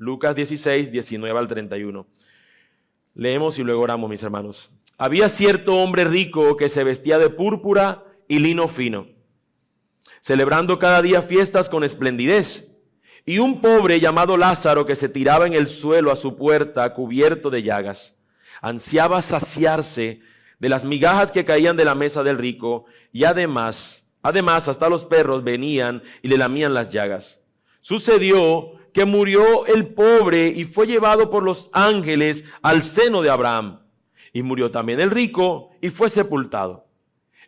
Lucas 16, 19 al 31. Leemos y luego oramos, mis hermanos. Había cierto hombre rico que se vestía de púrpura y lino fino, celebrando cada día fiestas con esplendidez. Y un pobre llamado Lázaro que se tiraba en el suelo a su puerta cubierto de llagas. Ansiaba saciarse de las migajas que caían de la mesa del rico, y además hasta los perros venían y le lamían las llagas. Sucedió que murió el pobre y fue llevado por los ángeles al seno de Abraham. Y murió también el rico y fue sepultado.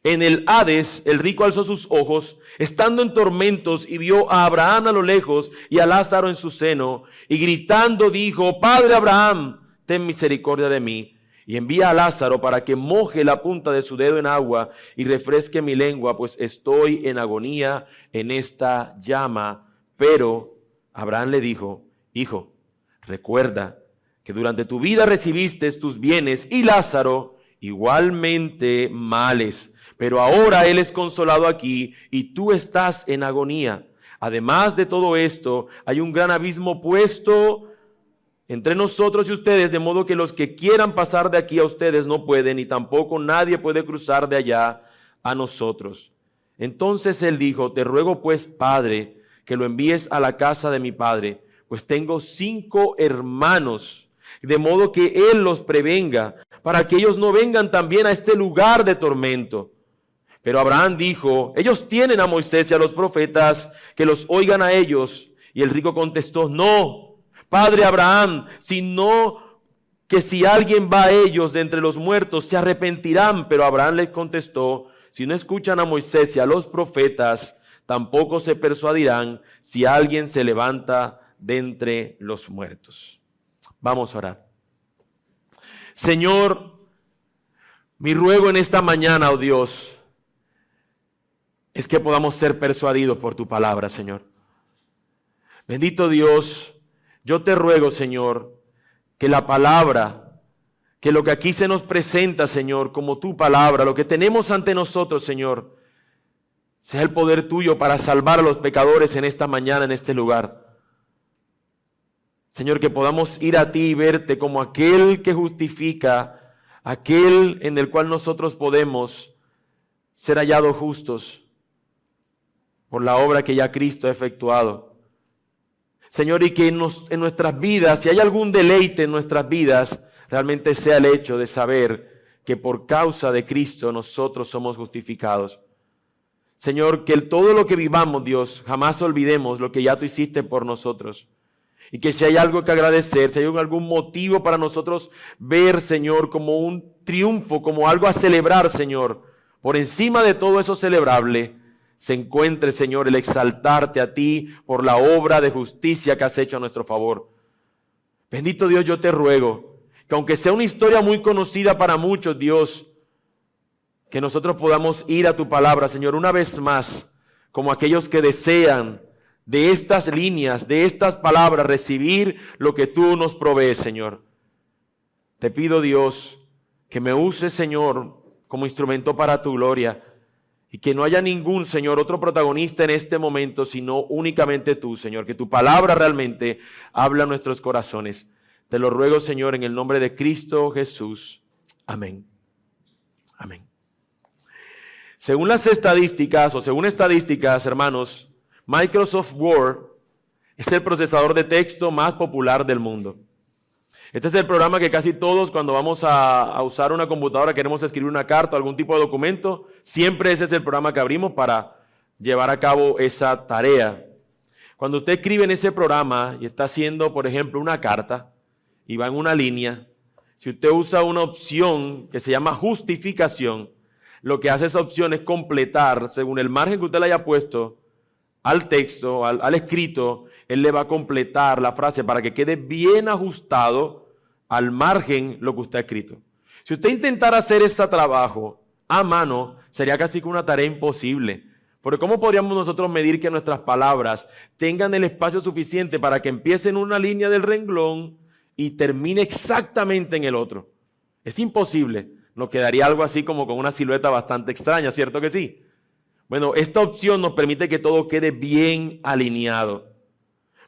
En el Hades, el rico alzó sus ojos, estando en tormentos, y vio a Abraham a lo lejos y a Lázaro en su seno, y gritando dijo: Padre Abraham, ten misericordia de mí, y envía a Lázaro para que moje la punta de su dedo en agua y refresque mi lengua, pues estoy en agonía en esta llama. Pero Abraham le dijo: Hijo, recuerda que durante tu vida recibiste tus bienes, y Lázaro igualmente males. Pero ahora él es consolado aquí y tú estás en agonía. Además de todo esto, hay un gran abismo puesto entre nosotros y ustedes, de modo que los que quieran pasar de aquí a ustedes no pueden, y tampoco nadie puede cruzar de allá a nosotros. Entonces él dijo: Te ruego pues, Padre, que lo envíes a la casa de mi padre, pues tengo 5 hermanos, de modo que él los prevenga, para que ellos no vengan también a este lugar de tormento. Pero Abraham dijo: Ellos tienen a Moisés y a los profetas, que los oigan a ellos. Y el rico contestó: No, Padre Abraham, sino que si alguien va a ellos de entre los muertos, se arrepentirán. Pero Abraham les contestó: Si no escuchan a Moisés y a los profetas, tampoco se persuadirán si alguien se levanta de entre los muertos. Vamos a orar. Señor, mi ruego en esta mañana, oh Dios, es que podamos ser persuadidos por tu palabra, Señor. Bendito Dios, yo te ruego, Señor, que la palabra, que lo que aquí se nos presenta, Señor, como tu palabra, lo que tenemos ante nosotros, Señor, sea el poder tuyo para salvar a los pecadores en esta mañana, en este lugar. Señor, que podamos ir a ti y verte como aquel que justifica, aquel en el cual nosotros podemos ser hallados justos por la obra que ya Cristo ha efectuado. Señor, y que en nuestras vidas, si hay algún deleite en nuestras vidas, realmente sea el hecho de saber que por causa de Cristo nosotros somos justificados. Señor, que todo lo que vivamos, Dios, jamás olvidemos lo que ya tú hiciste por nosotros. Y que si hay algo que agradecer, si hay algún motivo para nosotros ver, Señor, como un triunfo, como algo a celebrar, Señor, por encima de todo eso celebrable, se encuentre, Señor, el exaltarte a ti por la obra de justicia que has hecho a nuestro favor. Bendito Dios, yo te ruego que aunque sea una historia muy conocida para muchos, Dios, que nosotros podamos ir a tu palabra, Señor, una vez más, como aquellos que desean de estas líneas, de estas palabras, recibir lo que tú nos provees, Señor. Te pido, Dios, que me uses, Señor, como instrumento para tu gloria, y que no haya ningún, Señor, otro protagonista en este momento, sino únicamente tú, Señor. Que tu palabra realmente habla a nuestros corazones. Te lo ruego, Señor, en el nombre de Cristo Jesús. Amén. Amén. Según estadísticas, hermanos, Microsoft Word es el procesador de texto más popular del mundo. Este es el programa que casi todos, cuando vamos a usar una computadora, queremos escribir una carta o algún tipo de documento, siempre ese es el programa que abrimos para llevar a cabo esa tarea. Cuando usted escribe en ese programa y está haciendo, por ejemplo, una carta y va en una línea, si usted usa una opción que se llama justificación, lo que hace esa opción es completar, según el margen que usted le haya puesto al texto, al escrito, él le va a completar la frase para que quede bien ajustado al margen lo que usted ha escrito. Si usted intentara hacer ese trabajo a mano, sería casi que una tarea imposible. Porque ¿cómo podríamos nosotros medir que nuestras palabras tengan el espacio suficiente para que empiece en una línea del renglón y termine exactamente en el otro? Es imposible. Nos quedaría algo así como con una silueta bastante extraña, ¿cierto que sí? Bueno, esta opción nos permite que todo quede bien alineado.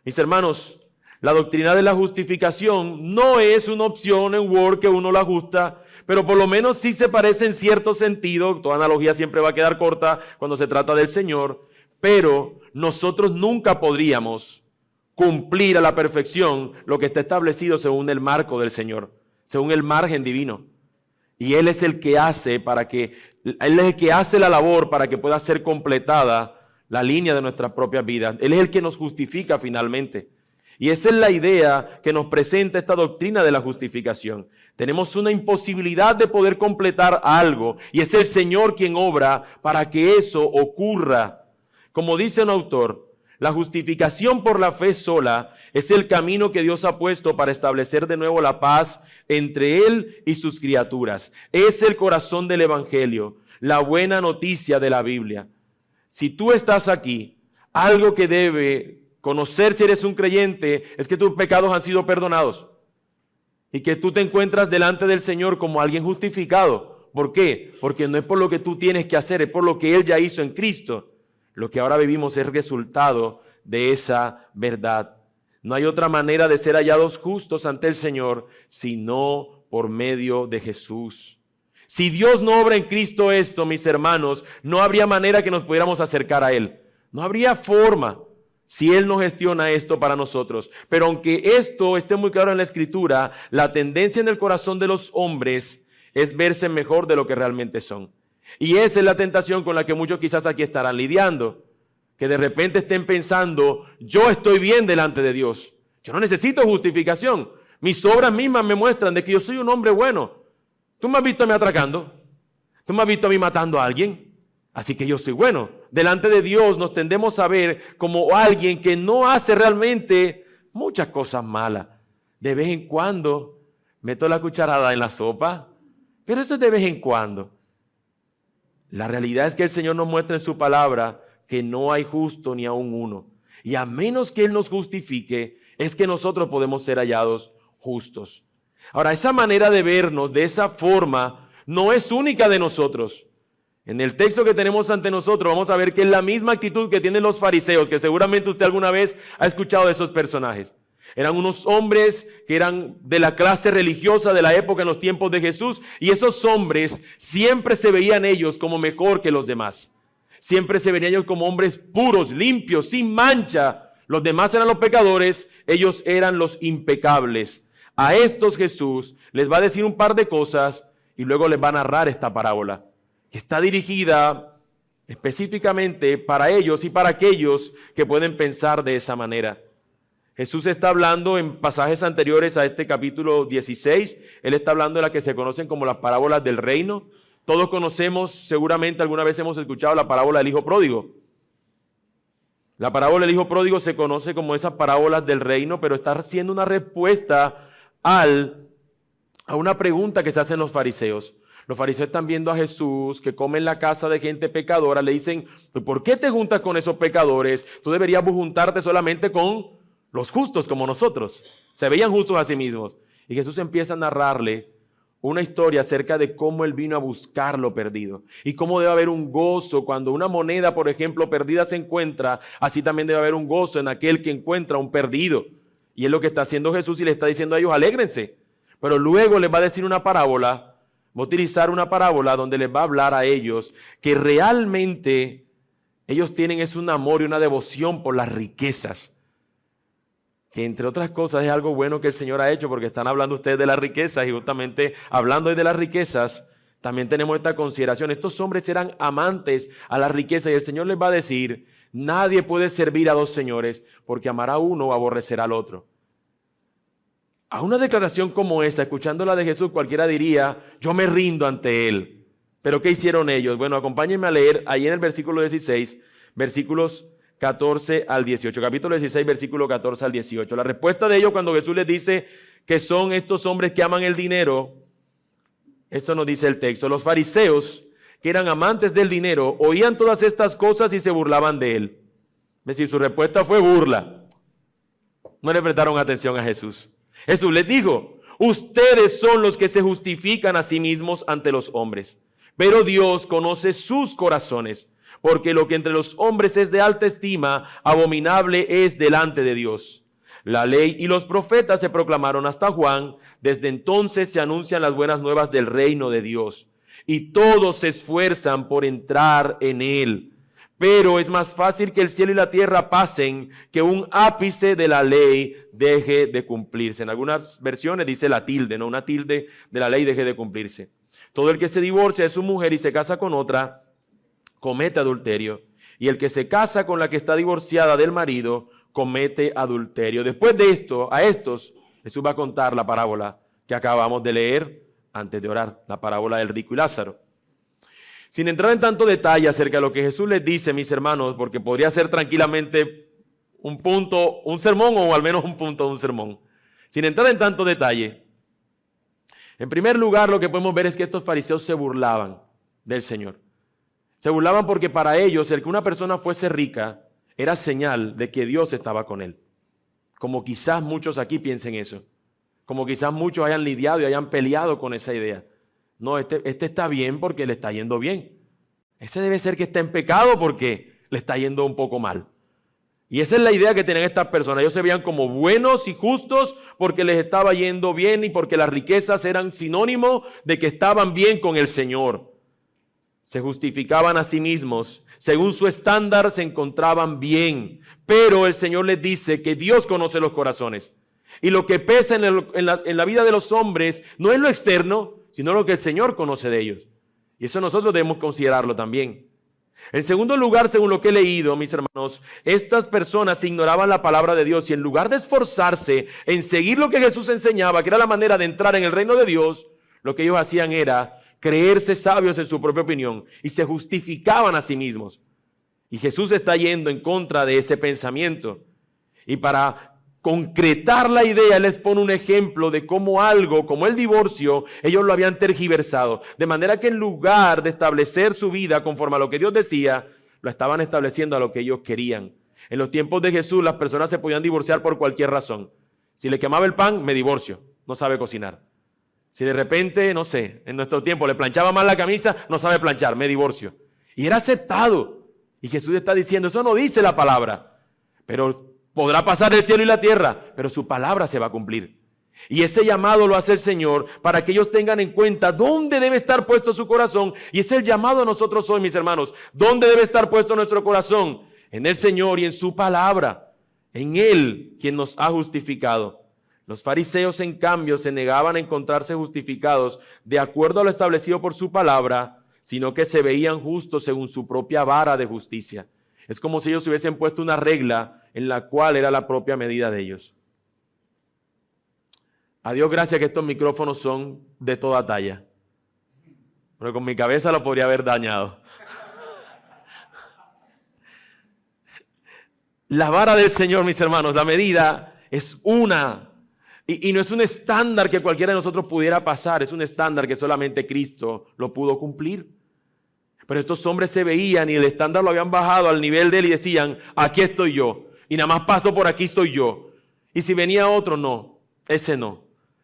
Mis hermanos, La doctrina de la justificación no es una opción en Word que uno la ajusta, pero por lo menos sí se parece en cierto sentido. Toda analogía siempre va a quedar corta cuando se trata del Señor, pero nosotros nunca podríamos cumplir a la perfección lo que está establecido según el marco del Señor, según el margen divino. Y Él es el que hace Él es el que hace la labor para que pueda ser completada la línea de nuestras propias vidas. Él es el que nos justifica finalmente. Y esa es la idea que nos presenta esta doctrina de la justificación. Tenemos una imposibilidad de poder completar algo, y es el Señor quien obra para que eso ocurra. Como dice un autor, la justificación por la fe sola es el camino que Dios ha puesto para establecer de nuevo la paz entre Él y sus criaturas. Es el corazón del Evangelio, la buena noticia de la Biblia. Si tú estás aquí, algo que debe conocer si eres un creyente es que tus pecados han sido perdonados y que tú te encuentras delante del Señor como alguien justificado. ¿Por qué? Porque no es por lo que tú tienes que hacer, es por lo que Él ya hizo en Cristo. Lo que ahora vivimos es resultado de esa verdad. No hay otra manera de ser hallados justos ante el Señor sino por medio de Jesús. Si Dios no obra en Cristo esto, mis hermanos, no habría manera que nos pudiéramos acercar a Él. No habría forma si Él no gestiona esto para nosotros. Pero aunque esto esté muy claro en la Escritura, la tendencia en el corazón de los hombres es verse mejor de lo que realmente son. Y esa es la tentación con la que muchos quizás aquí estarán lidiando. Que de repente estén pensando, yo estoy bien delante de Dios. Yo no necesito justificación. Mis obras mismas me muestran de que yo soy un hombre bueno. Tú me has visto a mí atracando. Tú me has visto a mí matando a alguien. Así que yo soy bueno. Delante de Dios nos tendemos a ver como alguien que no hace realmente muchas cosas malas. De vez en cuando meto la cucharada en la sopa, pero eso es de vez en cuando. La realidad es que el Señor nos muestra en su palabra que no hay justo ni aun uno. Y a menos que Él nos justifique, es que nosotros podemos ser hallados justos. Ahora, esa manera de vernos de esa forma no es única de nosotros. En el texto que tenemos ante nosotros vamos a ver que es la misma actitud que tienen los fariseos, que seguramente usted alguna vez ha escuchado de esos personajes. Eran unos hombres que eran de la clase religiosa de la época en los tiempos de Jesús, y esos hombres siempre se veían ellos como mejor que los demás. Siempre se veían ellos como hombres puros, limpios, sin mancha. Los demás eran los pecadores, ellos eran los impecables. A estos Jesús les va a decir un par de cosas y luego les va a narrar esta parábola, que está dirigida específicamente para ellos y para aquellos que pueden pensar de esa manera. Jesús está hablando en pasajes anteriores a este capítulo 16, Él está hablando de las que se conocen como las parábolas del reino. Todos conocemos, seguramente alguna vez hemos escuchado la parábola del hijo pródigo. La parábola del hijo pródigo se conoce como esas parábolas del reino, pero está siendo una respuesta a una pregunta que se hacen los fariseos. Los fariseos están viendo a Jesús que come en la casa de gente pecadora. Le dicen, ¿por qué te juntas con esos pecadores? Tú deberías juntarte solamente con los justos como nosotros. Se veían justos a sí mismos. Y Jesús empieza a narrarle una historia acerca de cómo Él vino a buscar lo perdido. Y cómo debe haber un gozo cuando una moneda, por ejemplo, perdida se encuentra. Así también debe haber un gozo en aquel que encuentra un perdido. Y es lo que está haciendo Jesús y le está diciendo a ellos, alégrense. Pero luego les va a decir una parábola. Va a utilizar una parábola donde les va a hablar a ellos que realmente ellos tienen es un amor y una devoción por las riquezas. Que entre otras cosas es algo bueno que el Señor ha hecho, porque están hablando ustedes de las riquezas y justamente hablando hoy de las riquezas, también tenemos esta consideración. Estos hombres eran amantes a la riqueza y el Señor les va a decir, nadie puede servir a dos señores porque amará a uno o aborrecerá al otro. A una declaración como esa, escuchándola de Jesús, cualquiera diría, yo me rindo ante Él. ¿Pero qué hicieron ellos? Bueno, acompáñenme a leer ahí en el versículo 16, versículos 14 al 18, capítulo 16, versículo 14 al 18. La respuesta de ellos cuando Jesús les dice que son estos hombres que aman el dinero, eso nos dice el texto. Los fariseos, que eran amantes del dinero, oían todas estas cosas y se burlaban de Él. Es decir, su respuesta fue burla. No le prestaron atención a Jesús. Jesús les dijo, ustedes son los que se justifican a sí mismos ante los hombres, pero Dios conoce sus corazones. Porque lo que entre los hombres es de alta estima, abominable es delante de Dios. La ley y los profetas se proclamaron hasta Juan. Desde entonces se anuncian las buenas nuevas del reino de Dios, y todos se esfuerzan por entrar en él. Pero es más fácil que el cielo y la tierra pasen que un ápice de la ley deje de cumplirse. En algunas versiones dice la tilde, ¿no? Una tilde de la ley deje de cumplirse. Todo el que se divorcia de su mujer y se casa con otra, comete adulterio. Y el que se casa con la que está divorciada del marido, comete adulterio. Después de esto, a estos, Jesús va a contar la parábola que acabamos de leer antes de orar, la parábola del rico y Lázaro. Sin entrar en tanto detalle acerca de lo que Jesús les dice, mis hermanos, porque podría ser tranquilamente un punto, un sermón, o al menos un punto de un sermón. Sin entrar en tanto detalle, en primer lugar lo que podemos ver es que estos fariseos se burlaban del Señor. Se burlaban porque para ellos el que una persona fuese rica era señal de que Dios estaba con él. Como quizás muchos aquí piensen eso. Como quizás muchos hayan lidiado y hayan peleado con esa idea. No, este está bien porque le está yendo bien. Ese debe ser que está en pecado porque le está yendo un poco mal. Y esa es la idea que tenían estas personas. Ellos se veían como buenos y justos porque les estaba yendo bien y porque las riquezas eran sinónimo de que estaban bien con el Señor. Se justificaban a sí mismos. Según su estándar se encontraban bien. Pero el Señor les dice que Dios conoce los corazones. Y lo que pesa en la vida de los hombres no es lo externo, sino lo que el Señor conoce de ellos. Y eso nosotros debemos considerarlo también. En segundo lugar, según lo que he leído, mis hermanos, estas personas ignoraban la palabra de Dios y en lugar de esforzarse en seguir lo que Jesús enseñaba, que era la manera de entrar en el reino de Dios, lo que ellos hacían era creerse sabios en su propia opinión y se justificaban a sí mismos. Y Jesús está yendo en contra de ese pensamiento. Y para concretar la idea, Él les pone un ejemplo de cómo algo, como el divorcio, ellos lo habían tergiversado. De manera que en lugar de establecer su vida conforme a lo que Dios decía, lo estaban estableciendo a lo que ellos querían. En los tiempos de Jesús, las personas se podían divorciar por cualquier razón. Si le quemaba el pan, me divorcio, no sabe cocinar. Si de repente, no sé, en nuestro tiempo le planchaba mal la camisa, no sabe planchar, me divorcio. Y era aceptado. Y Jesús está diciendo, eso no dice la palabra, pero podrá pasar el cielo y la tierra, pero su palabra se va a cumplir. Y ese llamado lo hace el Señor para que ellos tengan en cuenta dónde debe estar puesto su corazón. Y es el llamado a nosotros hoy, mis hermanos. ¿Dónde debe estar puesto nuestro corazón? En el Señor y en su palabra. En Él, quien nos ha justificado. Los fariseos, en cambio, se negaban a encontrarse justificados de acuerdo a lo establecido por su palabra, sino que se veían justos según su propia vara de justicia. Es como si ellos hubiesen puesto una regla en la cual era la propia medida de ellos. A Dios gracias que estos micrófonos son de toda talla. Pero con mi cabeza lo podría haber dañado. La vara del Señor, mis hermanos, la medida es una. Y no es un estándar que cualquiera de nosotros pudiera pasar. Es un estándar que solamente Cristo lo pudo cumplir. Pero estos hombres se veían y el estándar lo habían bajado al nivel de él y decían, aquí estoy yo. Y nada más paso por aquí, soy yo. Y si venía otro, no, ese no.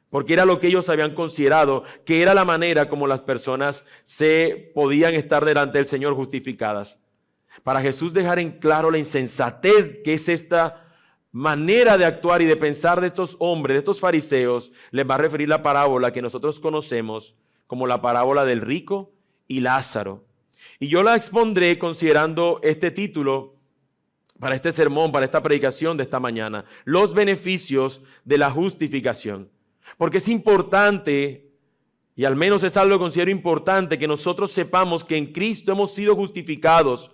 Porque era lo que ellos habían considerado, que era la manera como las personas se podían estar delante del Señor justificadas. Para Jesús dejar en claro la insensatez que es esta manera de actuar y de pensar de estos hombres, de estos fariseos, les va a referir la parábola que nosotros conocemos como la parábola del rico y Lázaro. Y yo la expondré considerando este título para este sermón, para esta predicación de esta mañana: los beneficios de la justificación. Porque es importante, y al menos es algo que considero importante, que nosotros sepamos que en Cristo hemos sido justificados.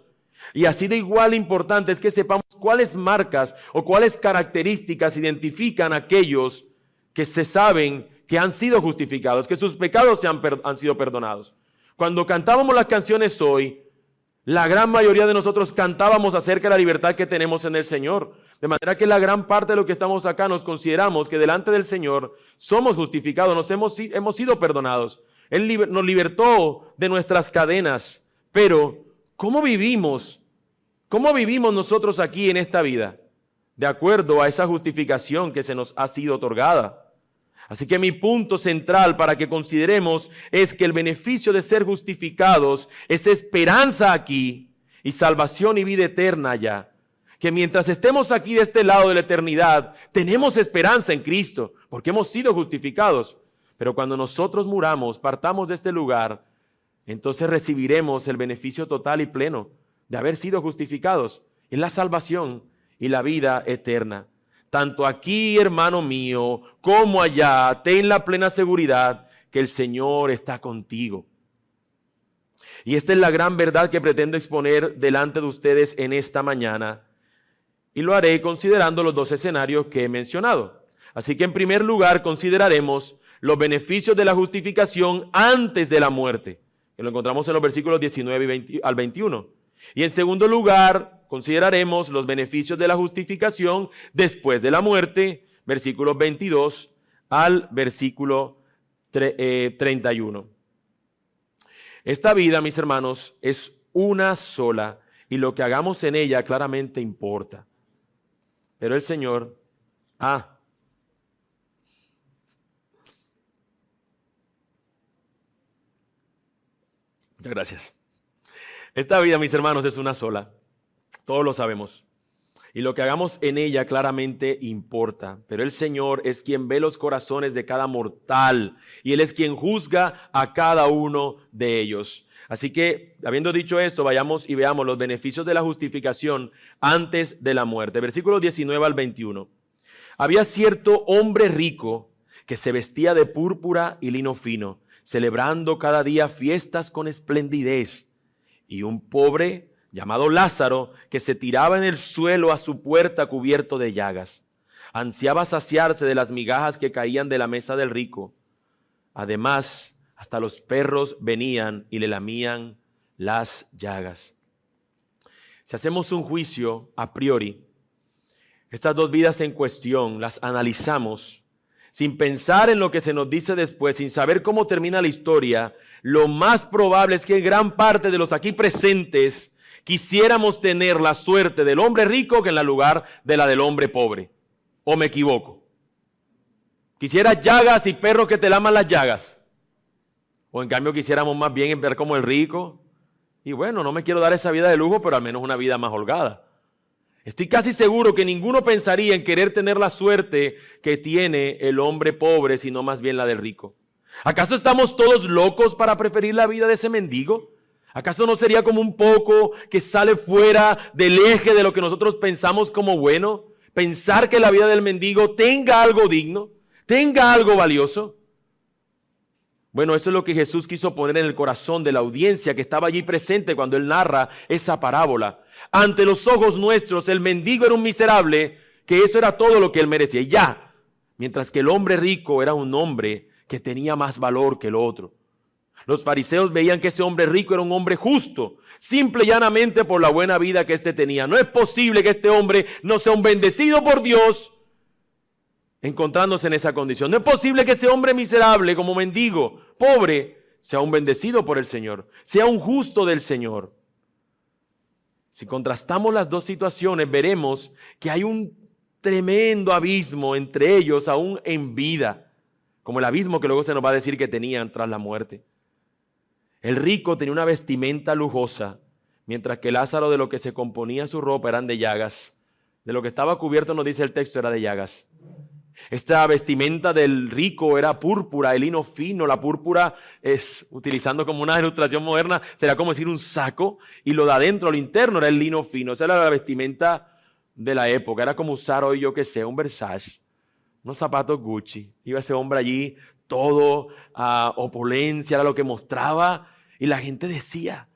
Y así de igual importante es que sepamos cuáles marcas o cuáles características identifican a aquellos que se saben que han sido justificados, que sus pecados han sido perdonados. Cuando cantábamos las canciones hoy, la gran mayoría de nosotros cantábamos acerca de la libertad que tenemos en el Señor. De manera que la gran parte de lo que estamos acá nos consideramos que delante del Señor somos justificados, hemos sido perdonados. Él nos libertó de nuestras cadenas. Pero, ¿cómo vivimos? ¿Cómo vivimos nosotros aquí en esta vida? De acuerdo a esa justificación que se nos ha sido otorgada. Así que mi punto central para que consideremos es que el beneficio de ser justificados es esperanza aquí y salvación y vida eterna allá. que mientras estemos aquí de este lado de la eternidad, tenemos esperanza en Cristo, porque hemos sido justificados. Pero cuando nosotros muramos, partamos de este lugar, entonces recibiremos el beneficio total y pleno de haber sido justificados en la salvación y la vida eterna. Tanto aquí, hermano mío, como allá, ten la plena seguridad que el Señor está contigo. Y esta es la gran verdad que pretendo exponer delante de ustedes en esta mañana. Y lo haré considerando los dos escenarios que he mencionado. Así que en primer lugar consideraremos los beneficios de la justificación antes de la muerte, que lo encontramos en los versículos 19 al 21. Y en segundo lugar consideraremos los beneficios de la justificación después de la muerte, versículos 22 al versículo 31. Esta vida, mis hermanos, es una sola y lo que hagamos en ella claramente importa. Pero el Señor, muchas gracias. Esta vida, mis hermanos, es una sola. Todos lo sabemos. Y lo que hagamos en ella claramente importa. Pero el Señor es quien ve los corazones de cada mortal. Y Él es quien juzga a cada uno de ellos. Así que, habiendo dicho esto, vayamos y veamos los beneficios de la justificación antes de la muerte. Versículos 19 al 21. Había cierto hombre rico que se vestía de púrpura y lino fino, celebrando cada día fiestas con esplendidez. Y un pobre llamado Lázaro, que se tiraba en el suelo a su puerta cubierto de llagas. Ansiaba saciarse de las migajas que caían de la mesa del rico. Además, hasta los perros venían y le lamían las llagas. Si hacemos un juicio a priori, estas dos vidas en cuestión las analizamos sin pensar en lo que se nos dice después, sin saber cómo termina la historia, lo más probable es que gran parte de los aquí presentes quisiéramos tener la suerte del hombre rico que en lugar de la del hombre pobre. ¿O me equivoco? ¿Quisieras llagas y perros que te laman las llagas? ¿O en cambio quisiéramos más bien ver como el rico? Y bueno, no me quiero dar esa vida de lujo, pero al menos una vida más holgada. Estoy casi seguro que ninguno pensaría en querer tener la suerte que tiene el hombre pobre, sino más bien la del rico. ¿Acaso estamos todos locos para preferir la vida de ese mendigo? ¿Acaso no sería como un poco que sale fuera del eje de lo que nosotros pensamos como bueno? Pensar que la vida del mendigo tenga algo digno, tenga algo valioso. Bueno, eso es lo que Jesús quiso poner en el corazón de la audiencia que estaba allí presente cuando Él narra esa parábola. Ante los ojos nuestros, el mendigo era un miserable, que eso era todo lo que él merecía. Y ya, mientras que el hombre rico era un hombre que tenía más valor que el otro. Los fariseos veían que ese hombre rico era un hombre justo, simple y llanamente por la buena vida que éste tenía. No es posible que este hombre no sea un bendecido por Dios encontrándose en esa condición. No es posible que ese hombre miserable como mendigo, pobre, sea un bendecido por el Señor, sea un justo del Señor. Si contrastamos las dos situaciones, veremos que hay un tremendo abismo entre ellos aún en vida, como el abismo que luego se nos va a decir que tenían tras la muerte. El rico tenía una vestimenta lujosa, mientras que Lázaro, de lo que se componía su ropa eran de llagas. De lo que estaba cubierto, nos dice el texto, era de llagas. Esta vestimenta del rico era púrpura, el lino fino. La púrpura es, utilizando como una ilustración moderna, será como decir un saco, y lo de adentro, lo interno, era el lino fino. Esa era la vestimenta de la época. Era como usar hoy, yo que sé, un Versace, unos zapatos Gucci. Iba ese hombre allí, todo opulencia, era lo que mostraba, y la gente decía,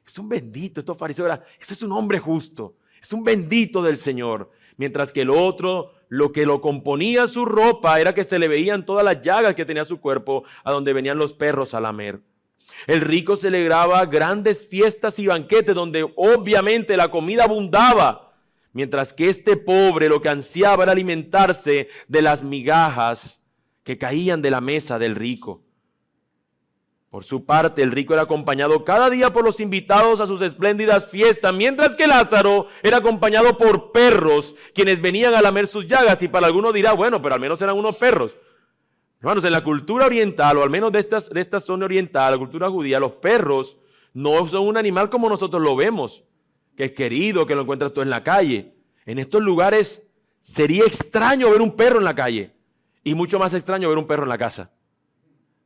es un bendito, estos fariseos, eso es un hombre justo, es un bendito del Señor. Mientras que el otro, lo que lo componía su ropa era que se le veían todas las llagas que tenía su cuerpo, a donde venían los perros a lamer. El rico celebraba grandes fiestas y banquetes donde obviamente la comida abundaba, mientras que este pobre lo que ansiaba era alimentarse de las migajas que caían de la mesa del rico. Por su parte, el rico era acompañado cada día por los invitados a sus espléndidas fiestas, mientras que Lázaro era acompañado por perros, quienes venían a lamer sus llagas. Y para algunos dirá, bueno, pero al menos eran unos perros. Hermanos, en la cultura oriental, o al menos de esta zona oriental, la cultura judía, los perros no son un animal como nosotros lo vemos, que es querido, que lo encuentras tú en la calle. En estos lugares sería extraño ver un perro en la calle y mucho más extraño ver un perro en la casa.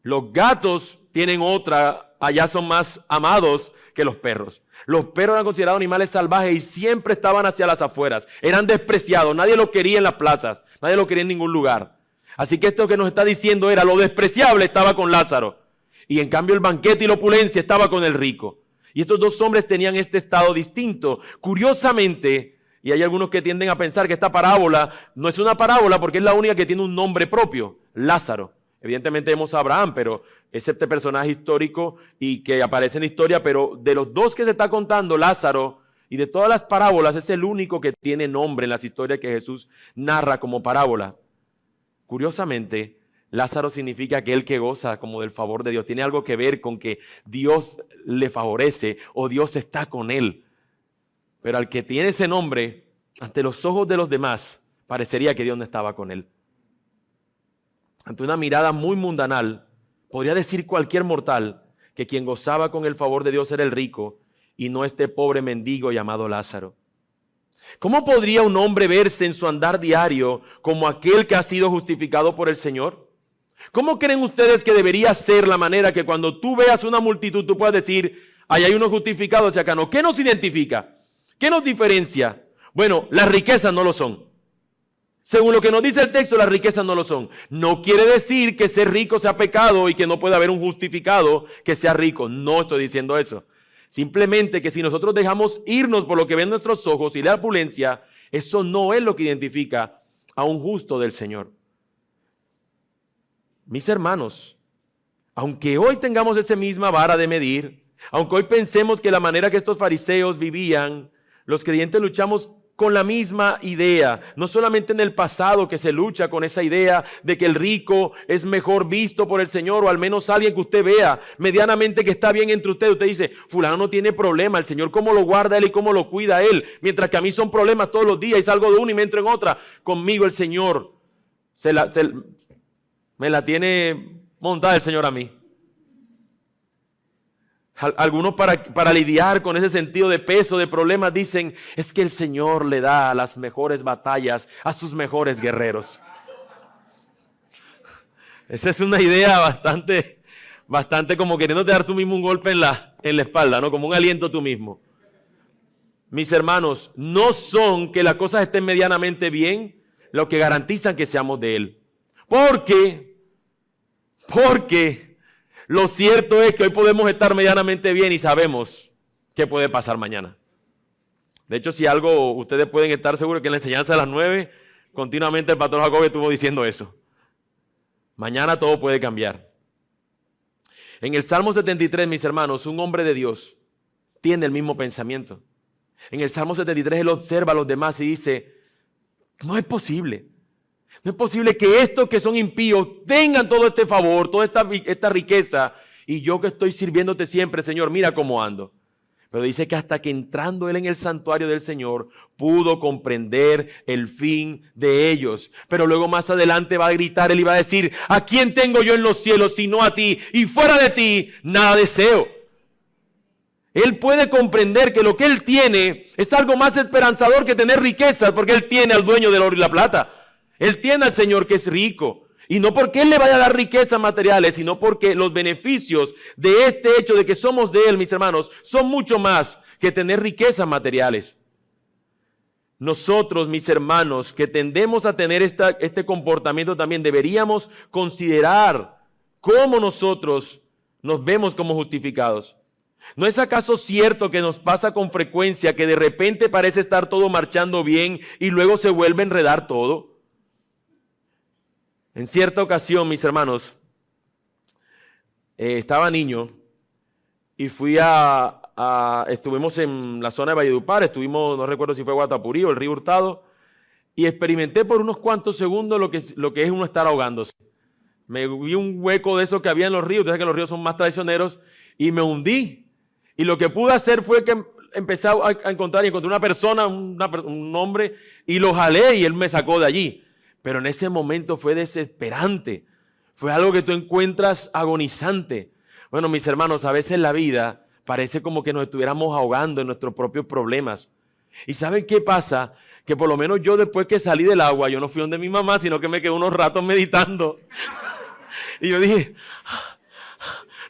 Los gatos tienen otra, allá son más amados que los perros. Los perros eran considerados animales salvajes y siempre estaban hacia las afueras. Eran despreciados, nadie los quería en las plazas, nadie los quería en ningún lugar. Así que esto que nos está diciendo era lo despreciable estaba con Lázaro. Y en cambio el banquete y la opulencia estaba con el rico. Y estos dos hombres tenían este estado distinto. Curiosamente, y hay algunos que tienden a pensar que esta parábola no es una parábola porque es la única que tiene un nombre propio, Lázaro. Evidentemente vemos a Abraham, pero es este personaje histórico y que aparece en la historia, pero de los dos que se está contando, Lázaro, y de todas las parábolas, es el único que tiene nombre en las historias que Jesús narra como parábola. Curiosamente, Lázaro significa aquel que goza como del favor de Dios. Tiene algo que ver con que Dios le favorece o Dios está con él. Pero al que tiene ese nombre, ante los ojos de los demás, parecería que Dios no estaba con él. Ante una mirada muy mundanal, podría decir cualquier mortal que quien gozaba con el favor de Dios era el rico y no este pobre mendigo llamado Lázaro. ¿Cómo podría un hombre verse en su andar diario como aquel que ha sido justificado por el Señor? ¿Cómo creen ustedes que debería ser la manera que cuando tú veas una multitud tú puedas decir, ahí hay unos justificados y acá no? ¿Qué nos identifica? ¿Qué nos diferencia? Bueno, las riquezas no lo son. Según lo que nos dice el texto, las riquezas no lo son. No quiere decir que ser rico sea pecado y que no pueda haber un justificado que sea rico. No estoy diciendo eso. Simplemente que si nosotros dejamos irnos por lo que ven nuestros ojos y la opulencia, eso no es lo que identifica a un justo del Señor. Mis hermanos, aunque hoy tengamos esa misma vara de medir, aunque hoy pensemos que la manera que estos fariseos vivían, los creyentes luchamos con la misma idea, no solamente en el pasado que se lucha con esa idea de que el rico es mejor visto por el Señor o al menos alguien que usted vea medianamente que está bien entre ustedes. Usted dice, fulano no tiene problema, el Señor cómo lo guarda él y cómo lo cuida él, mientras que a mí son problemas todos los días y salgo de una y me entro en otra. Conmigo el Señor me la tiene montada el Señor a mí. Algunos para lidiar con ese sentido de peso, de problemas, dicen, es que el Señor le da las mejores batallas a sus mejores guerreros. Esa es una idea bastante como queriéndote dar tú mismo un golpe en la espalda, ¿no? Como un aliento tú mismo. Mis hermanos, no son que las cosas estén medianamente bien lo que garantizan que seamos de Él. Porque lo cierto es que hoy podemos estar medianamente bien y sabemos qué puede pasar mañana. De hecho, si algo, ustedes pueden estar seguros que en la enseñanza de las 9, continuamente el pastor Jacob estuvo diciendo eso. Mañana todo puede cambiar. En el Salmo 73, mis hermanos, un hombre de Dios tiene el mismo pensamiento. En el Salmo 73 él observa a los demás y dice, no es posible. No es posible que estos que son impíos tengan todo este favor, toda esta riqueza, y yo que estoy sirviéndote siempre, Señor, mira cómo ando. Pero dice que hasta que entrando él en el santuario del Señor, pudo comprender el fin de ellos. Pero luego más adelante va a gritar, él iba a decir, ¿a quién tengo yo en los cielos sino a ti? Y fuera de ti, nada deseo. Él puede comprender que lo que él tiene es algo más esperanzador que tener riquezas, porque él tiene al dueño del oro y la plata. Él tiene al Señor que es rico. Y no porque Él le vaya a dar riquezas materiales, sino porque los beneficios de este hecho de que somos de Él, mis hermanos, son mucho más que tener riquezas materiales. Nosotros, mis hermanos, que tendemos a tener este comportamiento también, deberíamos considerar cómo nosotros nos vemos como justificados. ¿No es acaso cierto que nos pasa con frecuencia que de repente parece estar todo marchando bien y luego se vuelve a enredar todo? En cierta ocasión, mis hermanos, estaba niño y estuvimos en la zona de Valledupar, no recuerdo si fue Guatapurí o el Río Hurtado, y experimenté por unos cuantos segundos lo que es uno estar ahogándose. Me vi un hueco de esos que había en los ríos, ustedes saben que los ríos son más traicioneros, y me hundí. Y lo que pude hacer fue que empecé a encontré una persona, un hombre, y lo jalé y él me sacó de allí. Pero en ese momento fue desesperante. Fue algo que tú encuentras agonizante. Bueno, mis hermanos, a veces la vida parece como que nos estuviéramos ahogando en nuestros propios problemas. ¿Y saben qué pasa? que por lo menos yo después que salí del agua, yo no fui donde mi mamá, sino que me quedé unos ratos meditando. Y yo dije,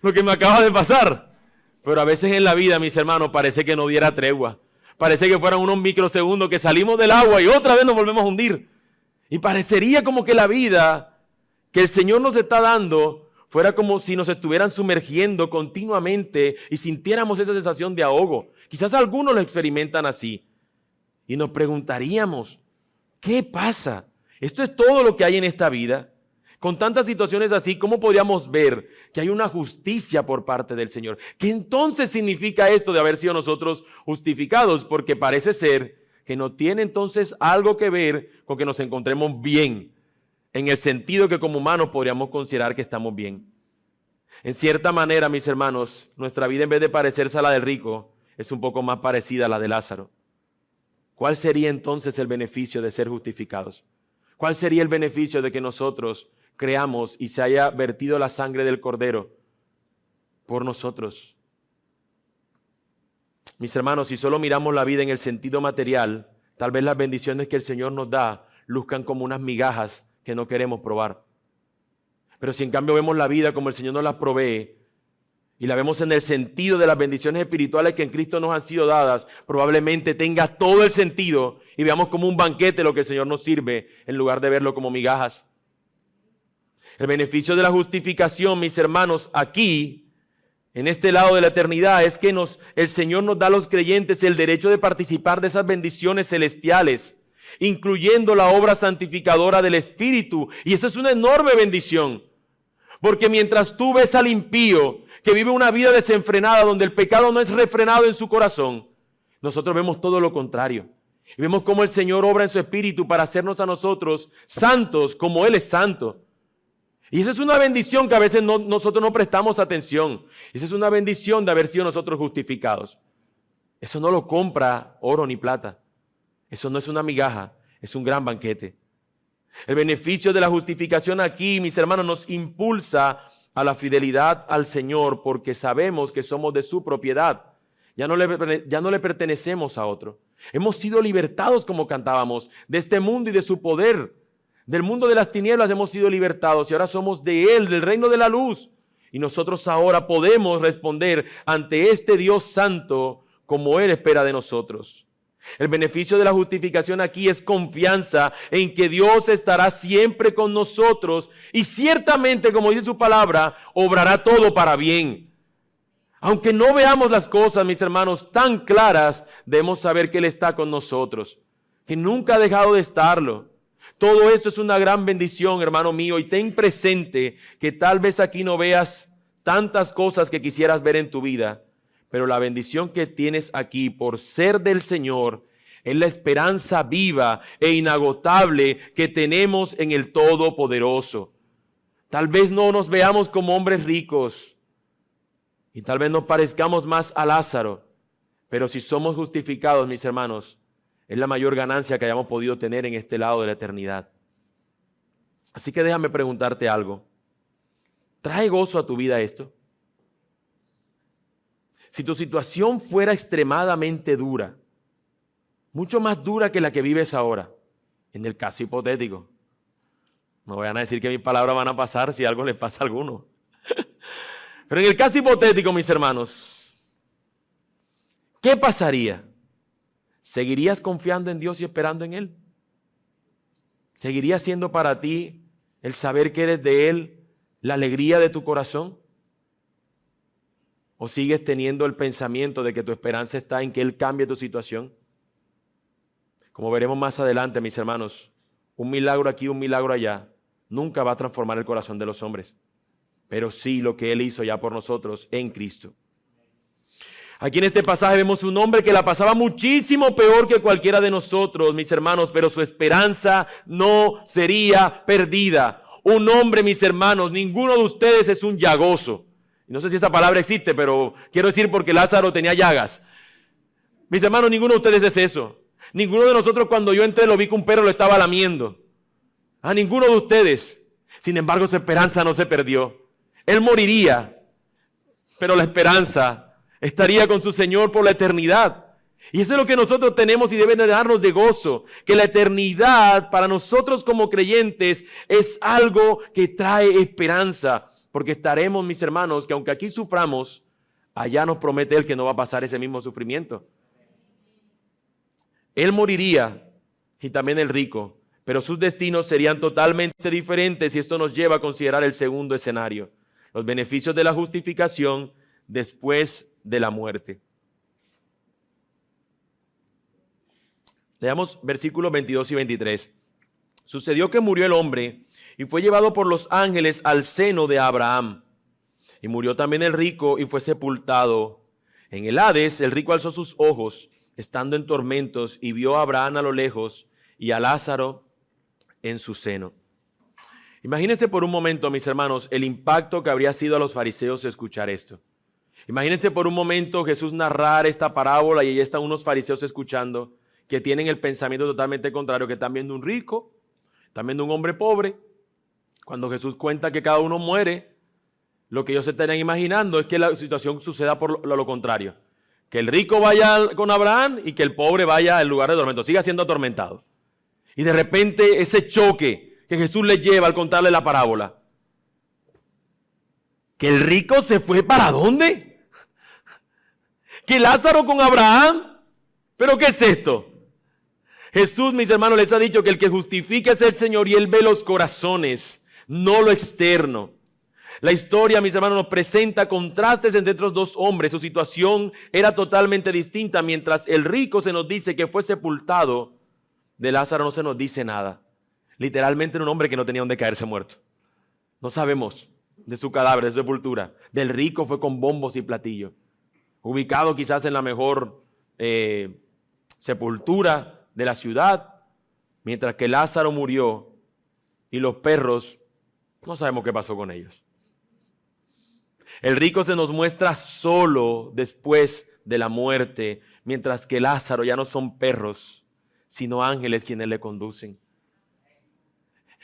lo que me acaba de pasar. Pero a veces en la vida, mis hermanos, parece que no diera tregua. Parece que fueran unos microsegundos que salimos del agua y otra vez nos volvemos a hundir. Y parecería como que la vida que el Señor nos está dando fuera como si nos estuvieran sumergiendo continuamente y sintiéramos esa sensación de ahogo. Quizás algunos lo experimentan así. Y nos preguntaríamos, ¿qué pasa? ¿Esto es todo lo que hay en esta vida? Con tantas situaciones así, ¿cómo podríamos ver que hay una justicia por parte del Señor? ¿Qué entonces significa esto de haber sido nosotros justificados? Porque parece ser que no tiene entonces algo que ver con que nos encontremos bien, en el sentido que como humanos podríamos considerar que estamos bien. En cierta manera, mis hermanos, nuestra vida en vez de parecerse a la del rico, es un poco más parecida a la de Lázaro. ¿Cuál sería entonces el beneficio de ser justificados? ¿Cuál sería el beneficio de que nosotros creamos y se haya vertido la sangre del Cordero por nosotros? Mis hermanos, si solo miramos la vida en el sentido material, tal vez las bendiciones que el Señor nos da luzcan como unas migajas que no queremos probar. Pero si en cambio vemos la vida como el Señor nos las provee y la vemos en el sentido de las bendiciones espirituales que en Cristo nos han sido dadas, probablemente tenga todo el sentido y veamos como un banquete lo que el Señor nos sirve en lugar de verlo como migajas. El beneficio de la justificación, mis hermanos, aquí, en este lado de la eternidad, es que el Señor nos da a los creyentes el derecho de participar de esas bendiciones celestiales, incluyendo la obra santificadora del Espíritu. Y eso es una enorme bendición, porque mientras tú ves al impío que vive una vida desenfrenada, donde el pecado no es refrenado en su corazón, nosotros vemos todo lo contrario. Y vemos cómo el Señor obra en su Espíritu para hacernos a nosotros santos como Él es santo. Y eso es una bendición que a veces nosotros no prestamos atención. Esa es una bendición de haber sido nosotros justificados. Eso no lo compra oro ni plata. Eso no es una migaja, es un gran banquete. El beneficio de la justificación aquí, mis hermanos, nos impulsa a la fidelidad al Señor porque sabemos que somos de su propiedad. Ya no le pertenecemos a otro. Hemos sido libertados, como cantábamos, de este mundo y de su poder. Del mundo de las tinieblas hemos sido libertados y ahora somos de Él, del reino de la luz. Y nosotros ahora podemos responder ante este Dios santo como Él espera de nosotros. El beneficio de la justificación aquí es confianza en que Dios estará siempre con nosotros y ciertamente, como dice su palabra, obrará todo para bien. Aunque no veamos las cosas, mis hermanos, tan claras, debemos saber que Él está con nosotros, que nunca ha dejado de estarlo. Todo esto es una gran bendición, hermano mío, y ten presente que tal vez aquí no veas tantas cosas que quisieras ver en tu vida, pero la bendición que tienes aquí por ser del Señor es la esperanza viva e inagotable que tenemos en el Todopoderoso. Tal vez no nos veamos como hombres ricos y tal vez nos parezcamos más a Lázaro, pero si somos justificados, mis hermanos, es la mayor ganancia que hayamos podido tener en este lado de la eternidad. Así que déjame preguntarte algo. ¿Trae gozo a tu vida esto? Si tu situación fuera extremadamente dura, mucho más dura que la que vives ahora, en el caso hipotético, no vayan a decir que mis palabras van a pasar si algo les pasa a alguno. Pero en el caso hipotético, mis hermanos, ¿qué pasaría? ¿Seguirías confiando en Dios y esperando en Él? ¿Seguiría siendo para ti el saber que eres de Él la alegría de tu corazón? ¿O sigues teniendo el pensamiento de que tu esperanza está en que Él cambie tu situación? Como veremos más adelante, mis hermanos, un milagro aquí, un milagro allá, nunca va a transformar el corazón de los hombres, pero sí lo que Él hizo ya por nosotros en Cristo. Aquí en este pasaje vemos un hombre que la pasaba muchísimo peor que cualquiera de nosotros, mis hermanos, pero su esperanza no sería perdida. Un hombre, mis hermanos, ninguno de ustedes es un llagoso. No sé si esa palabra existe, pero quiero decir porque Lázaro tenía llagas. Mis hermanos, ninguno de ustedes es eso. Ninguno de nosotros cuando yo entré lo vi que un perro lo estaba lamiendo. A ninguno de ustedes. Sin embargo, su esperanza no se perdió. Él moriría, pero la esperanza estaría con su Señor por la eternidad. Y eso es lo que nosotros tenemos y debe de darnos de gozo, que la eternidad para nosotros como creyentes es algo que trae esperanza, porque estaremos, mis hermanos, que aunque aquí suframos, allá nos promete Él que no va a pasar ese mismo sufrimiento. Él moriría y también el rico, pero sus destinos serían totalmente diferentes y esto nos lleva a considerar el segundo escenario, los beneficios de la justificación después de la muerte. Leamos versículos 22 y 23. Sucedió que murió el hombre y fue llevado por los ángeles al seno de Abraham. Y murió también el rico y fue sepultado. En el Hades el rico alzó sus ojos, estando en tormentos, y vio a Abraham a lo lejos y a Lázaro en su seno. Imagínense por un momento, mis hermanos, el impacto que habría sido a los fariseos escuchar esto. Imagínense por un momento Jesús narrar esta parábola y allí están unos fariseos escuchando que tienen el pensamiento totalmente contrario, que están viendo un rico, están viendo un hombre pobre. Cuando Jesús cuenta que cada uno muere, lo que ellos se estarían imaginando es que la situación suceda por lo contrario. Que el rico vaya con Abraham y que el pobre vaya al lugar de tormento, siga siendo atormentado. Y de repente ese choque que Jesús les lleva al contarle la parábola. Que el rico se fue ¿para dónde? Que Lázaro con Abraham. ¿Pero qué es esto? Jesús, mis hermanos, les ha dicho que el que justifica es el Señor y Él ve los corazones, no lo externo. La historia, mis hermanos, nos presenta contrastes entre estos dos hombres. Su situación era totalmente distinta. Mientras el rico se nos dice que fue sepultado, de Lázaro no se nos dice nada. Literalmente era un hombre que no tenía donde caerse muerto. No sabemos de su cadáver, de su sepultura. Del rico fue con bombos y platillos. Ubicado quizás en la mejor sepultura de la ciudad, mientras que Lázaro murió y los perros, no sabemos qué pasó con ellos. El rico se nos muestra solo después de la muerte, mientras que Lázaro ya no son perros, sino ángeles quienes le conducen.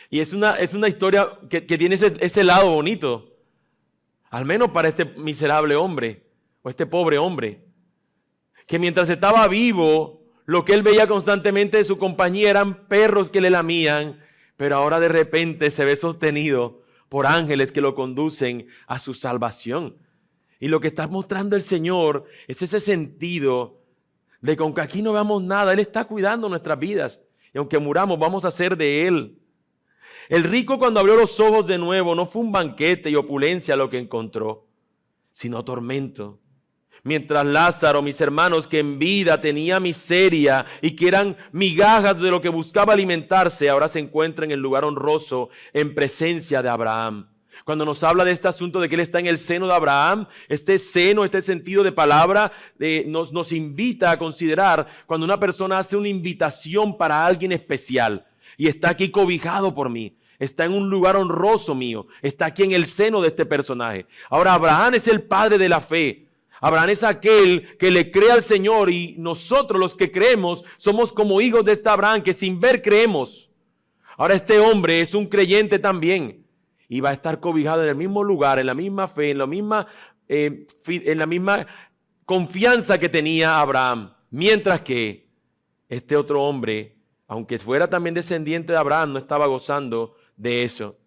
Y es una historia que tiene ese lado bonito, al menos para este miserable hombre, o este pobre hombre, que mientras estaba vivo, lo que él veía constantemente de su compañía eran perros que le lamían, pero ahora de repente se ve sostenido por ángeles que lo conducen a su salvación. Y lo que está mostrando el Señor es ese sentido de que aunque aquí no veamos nada, Él está cuidando nuestras vidas. Y aunque muramos, vamos a ser de Él. El rico, cuando abrió los ojos de nuevo, no fue un banquete y opulencia lo que encontró, sino tormento. Mientras Lázaro, mis hermanos, que en vida tenía miseria y que eran migajas de lo que buscaba alimentarse, ahora se encuentra en el lugar honroso en presencia de Abraham. Cuando nos habla de este asunto de que Él está en el seno de Abraham, este seno, este sentido de palabra, nos invita a considerar cuando una persona hace una invitación para alguien especial y está aquí cobijado por mí. Está en un lugar honroso mío, está aquí en el seno de este personaje. Ahora Abraham es el padre de la fe. Abraham es aquel que le cree al Señor y nosotros los que creemos somos como hijos de este Abraham que sin ver creemos. Ahora este hombre es un creyente también y va a estar cobijado en el mismo lugar, en la misma fe, en la misma confianza que tenía Abraham. Mientras que este otro hombre, aunque fuera también descendiente de Abraham, no estaba gozando de eso.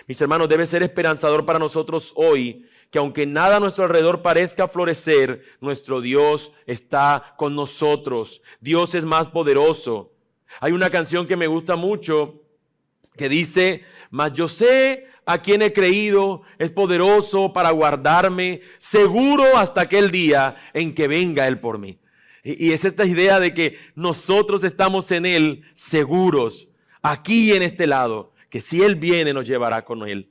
Mis hermanos, debe ser esperanzador para nosotros hoy que aunque nada a nuestro alrededor parezca florecer, nuestro Dios está con nosotros. Dios es más poderoso. Hay una canción que me gusta mucho que dice: mas yo sé a quien he creído, es poderoso para guardarme, seguro hasta aquel día en que venga Él por mí. Y es esta idea de que nosotros estamos en Él seguros, aquí en este lado, que si Él viene nos llevará con Él.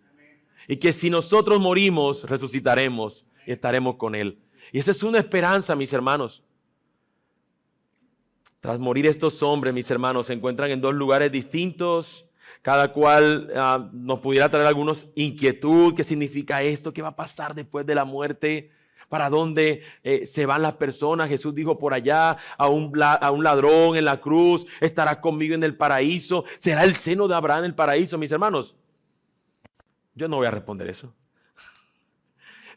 Y que si nosotros morimos, resucitaremos y estaremos con Él. Y esa es una esperanza, mis hermanos. Tras morir estos hombres, mis hermanos, se encuentran en dos lugares distintos. Cada cual nos pudiera traer algunos inquietud. ¿Qué significa esto? ¿Qué va a pasar después de la muerte? ¿Para dónde se van las personas? Jesús dijo: por allá a un ladrón en la cruz estará conmigo en el paraíso. ¿Será el seno de Abraham el paraíso, mis hermanos? Yo no voy a responder eso.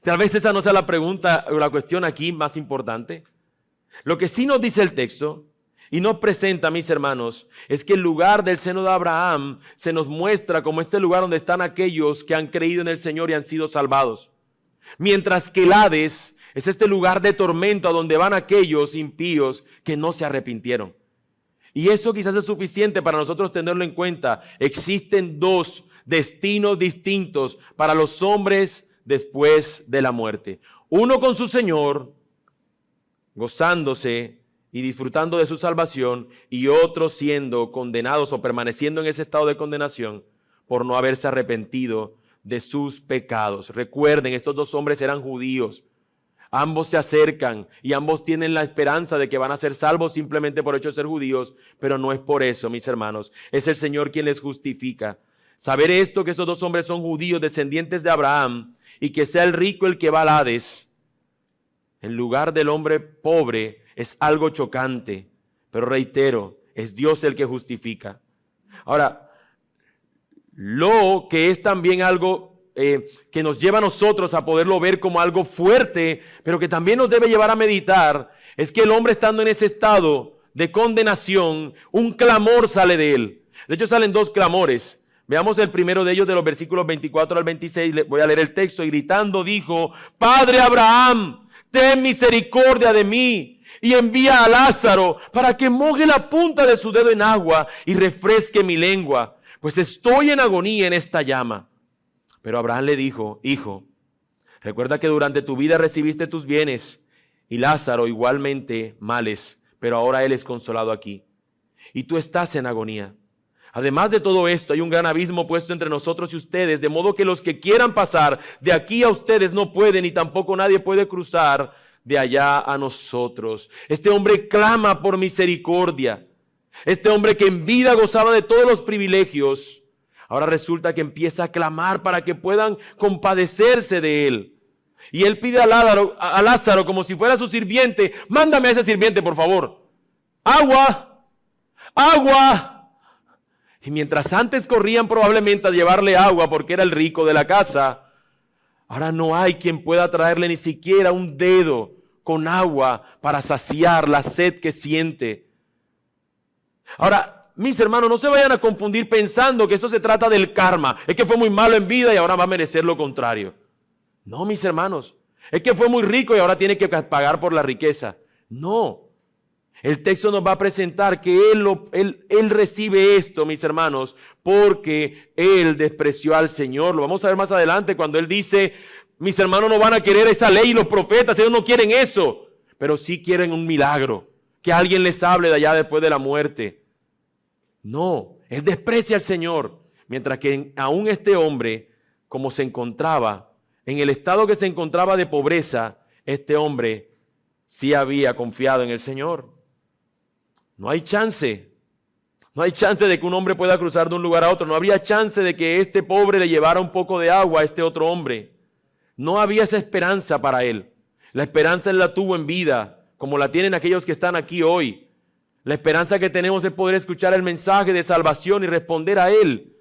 Tal vez esa no sea la pregunta o la cuestión aquí más importante. Lo que sí nos dice el texto y nos presenta, mis hermanos, es que el lugar del seno de Abraham se nos muestra como este lugar donde están aquellos que han creído en el Señor y han sido salvados. Mientras que el Hades es este lugar de tormento a donde van aquellos impíos que no se arrepintieron. Y eso quizás es suficiente para nosotros tenerlo en cuenta. Existen dos destinos distintos para los hombres después de la muerte. Uno con su Señor, gozándose y disfrutando de su salvación, y otros siendo condenados o permaneciendo en ese estado de condenación por no haberse arrepentido de sus pecados. Recuerden, estos dos hombres eran judíos. Ambos se acercan y ambos tienen la esperanza de que van a ser salvos simplemente por hecho de ser judíos, pero no es por eso, mis hermanos. Es el Señor quien les justifica. Saber esto, que estos dos hombres son judíos, descendientes de Abraham, y que sea el rico el que va al Hades, en lugar del hombre pobre, es algo chocante. Pero reitero, es Dios el que justifica. Ahora, lo que es también algo que nos lleva a nosotros a poderlo ver como algo fuerte, pero que también nos debe llevar a meditar, es que el hombre estando en ese estado de condenación, un clamor sale de él. De hecho, salen dos clamores. Veamos el primero de ellos, de los versículos 24 al 26. Voy a leer el texto. Y gritando dijo: Padre Abraham, ten misericordia de mí y envía a Lázaro para que moje la punta de su dedo en agua y refresque mi lengua, pues estoy en agonía en esta llama. Pero Abraham le dijo: Hijo, recuerda que durante tu vida recibiste tus bienes y Lázaro igualmente males, pero ahora él es consolado aquí y tú estás en agonía. Además de todo esto, hay un gran abismo puesto entre nosotros y ustedes, de modo que los que quieran pasar de aquí a ustedes no pueden, y tampoco nadie puede cruzar de allá a nosotros. Este hombre clama por misericordia. Este hombre que en vida gozaba de todos los privilegios, ahora resulta que empieza a clamar para que puedan compadecerse de él. Y él pide a Lázaro como si fuera su sirviente: mándame a ese sirviente, por favor. Agua, agua. Y mientras antes corrían probablemente a llevarle agua porque era el rico de la casa, ahora no hay quien pueda traerle ni siquiera un dedo con agua para saciar la sed que siente. Ahora, mis hermanos, no se vayan a confundir pensando que eso se trata del karma. Es que fue muy malo en vida y ahora va a merecer lo contrario. No, mis hermanos. Es que fue muy rico y ahora tiene que pagar por la riqueza. No. El texto nos va a presentar que él recibe esto, mis hermanos, porque él despreció al Señor. Lo vamos a ver más adelante cuando él dice: mis hermanos no van a querer esa ley y los profetas, ellos no quieren eso, pero sí quieren un milagro, que alguien les hable de allá después de la muerte. No, él desprecia al Señor, mientras que aún este hombre, como se encontraba, en el estado que se encontraba de pobreza, este hombre sí había confiado en el Señor. No hay chance de que un hombre pueda cruzar de un lugar a otro. No había chance de que este pobre le llevara un poco de agua a este otro hombre. No había esa esperanza para él. La esperanza él la tuvo en vida, como la tienen aquellos que están aquí hoy. La esperanza que tenemos es poder escuchar el mensaje de salvación y responder a él.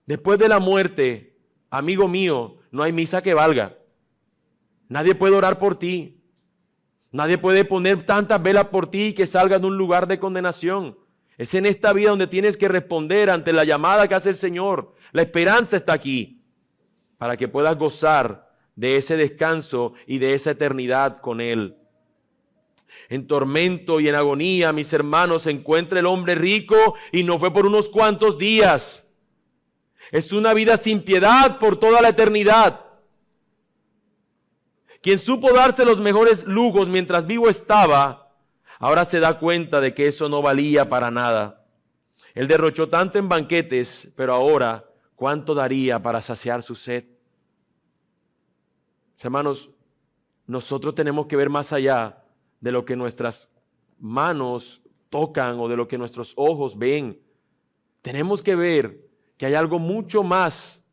Después de la muerte, amigo mío, no hay misa que valga. Nadie puede orar por ti. Nadie puede poner tantas velas por ti y que salgas de un lugar de condenación. Es en esta vida donde tienes que responder ante la llamada que hace el Señor. La esperanza está aquí para que puedas gozar de ese descanso y de esa eternidad con Él. En tormento y en agonía, mis hermanos, se encuentra el hombre rico, y no fue por unos cuantos días. Es una vida sin piedad por toda la eternidad. Quien supo darse los mejores lujos mientras vivo estaba, ahora se da cuenta de que eso no valía para nada. Él derrochó tanto en banquetes, pero ahora, ¿cuánto daría para saciar su sed? Hermanos, nosotros tenemos que ver más allá de lo que nuestras manos tocan o de lo que nuestros ojos ven. Tenemos que ver que hay algo mucho más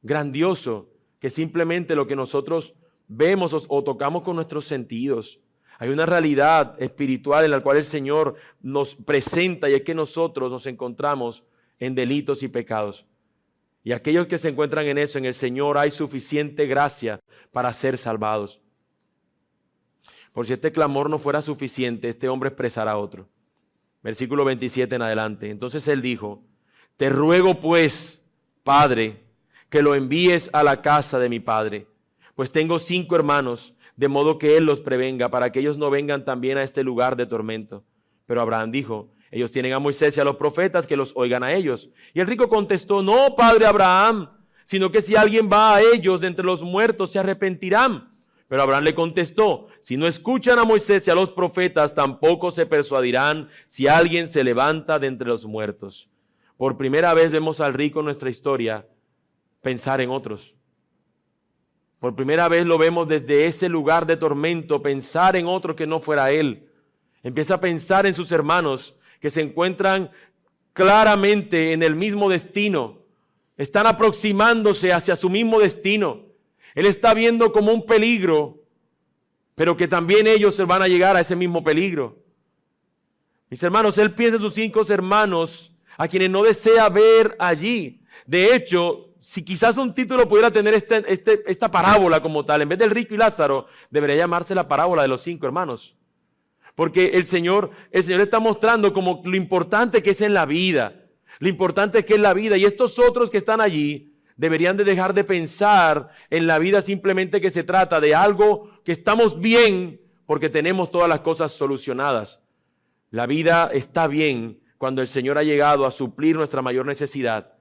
grandioso que simplemente lo que nosotros vemos o tocamos con nuestros sentidos. Hay una realidad espiritual en la cual el Señor nos presenta, y es que nosotros nos encontramos en delitos y pecados. Y aquellos que se encuentran en eso, en el Señor hay suficiente gracia para ser salvados. Por si este clamor no fuera suficiente, este hombre expresará otro. Versículo 27 en adelante. Entonces él dijo: te ruego pues, Padre, que lo envíes a la casa de mi padre, pues tengo 5 hermanos, de modo que él los prevenga, para que ellos no vengan también a este lugar de tormento. Pero Abraham dijo: ellos tienen a Moisés y a los profetas, que los oigan a ellos. Y el rico contestó: no, padre Abraham, sino que si alguien va a ellos de entre los muertos, se arrepentirán. Pero Abraham le contestó: si no escuchan a Moisés y a los profetas, tampoco se persuadirán si alguien se levanta de entre los muertos. Por primera vez vemos al rico en nuestra historia pensar en otros. Por primera vez lo vemos desde ese lugar de tormento, pensar en otro que no fuera él. Empieza a pensar en sus hermanos que se encuentran claramente en el mismo destino. Están aproximándose hacia su mismo destino. Él está viendo como un peligro, pero que también ellos se van a llegar a ese mismo peligro. Mis hermanos, él piensa en sus 5 hermanos a quienes no desea ver allí. De hecho, si quizás un título pudiera tener esta parábola como tal, en vez del rico y Lázaro, debería llamarse la parábola de los 5 hermanos. Porque el Señor está mostrando como lo importante que es en la vida, lo importante que es la vida. Y estos otros que están allí deberían de dejar de pensar en la vida simplemente que se trata de algo que estamos bien porque tenemos todas las cosas solucionadas. La vida está bien cuando el Señor ha llegado a suplir nuestra mayor necesidad.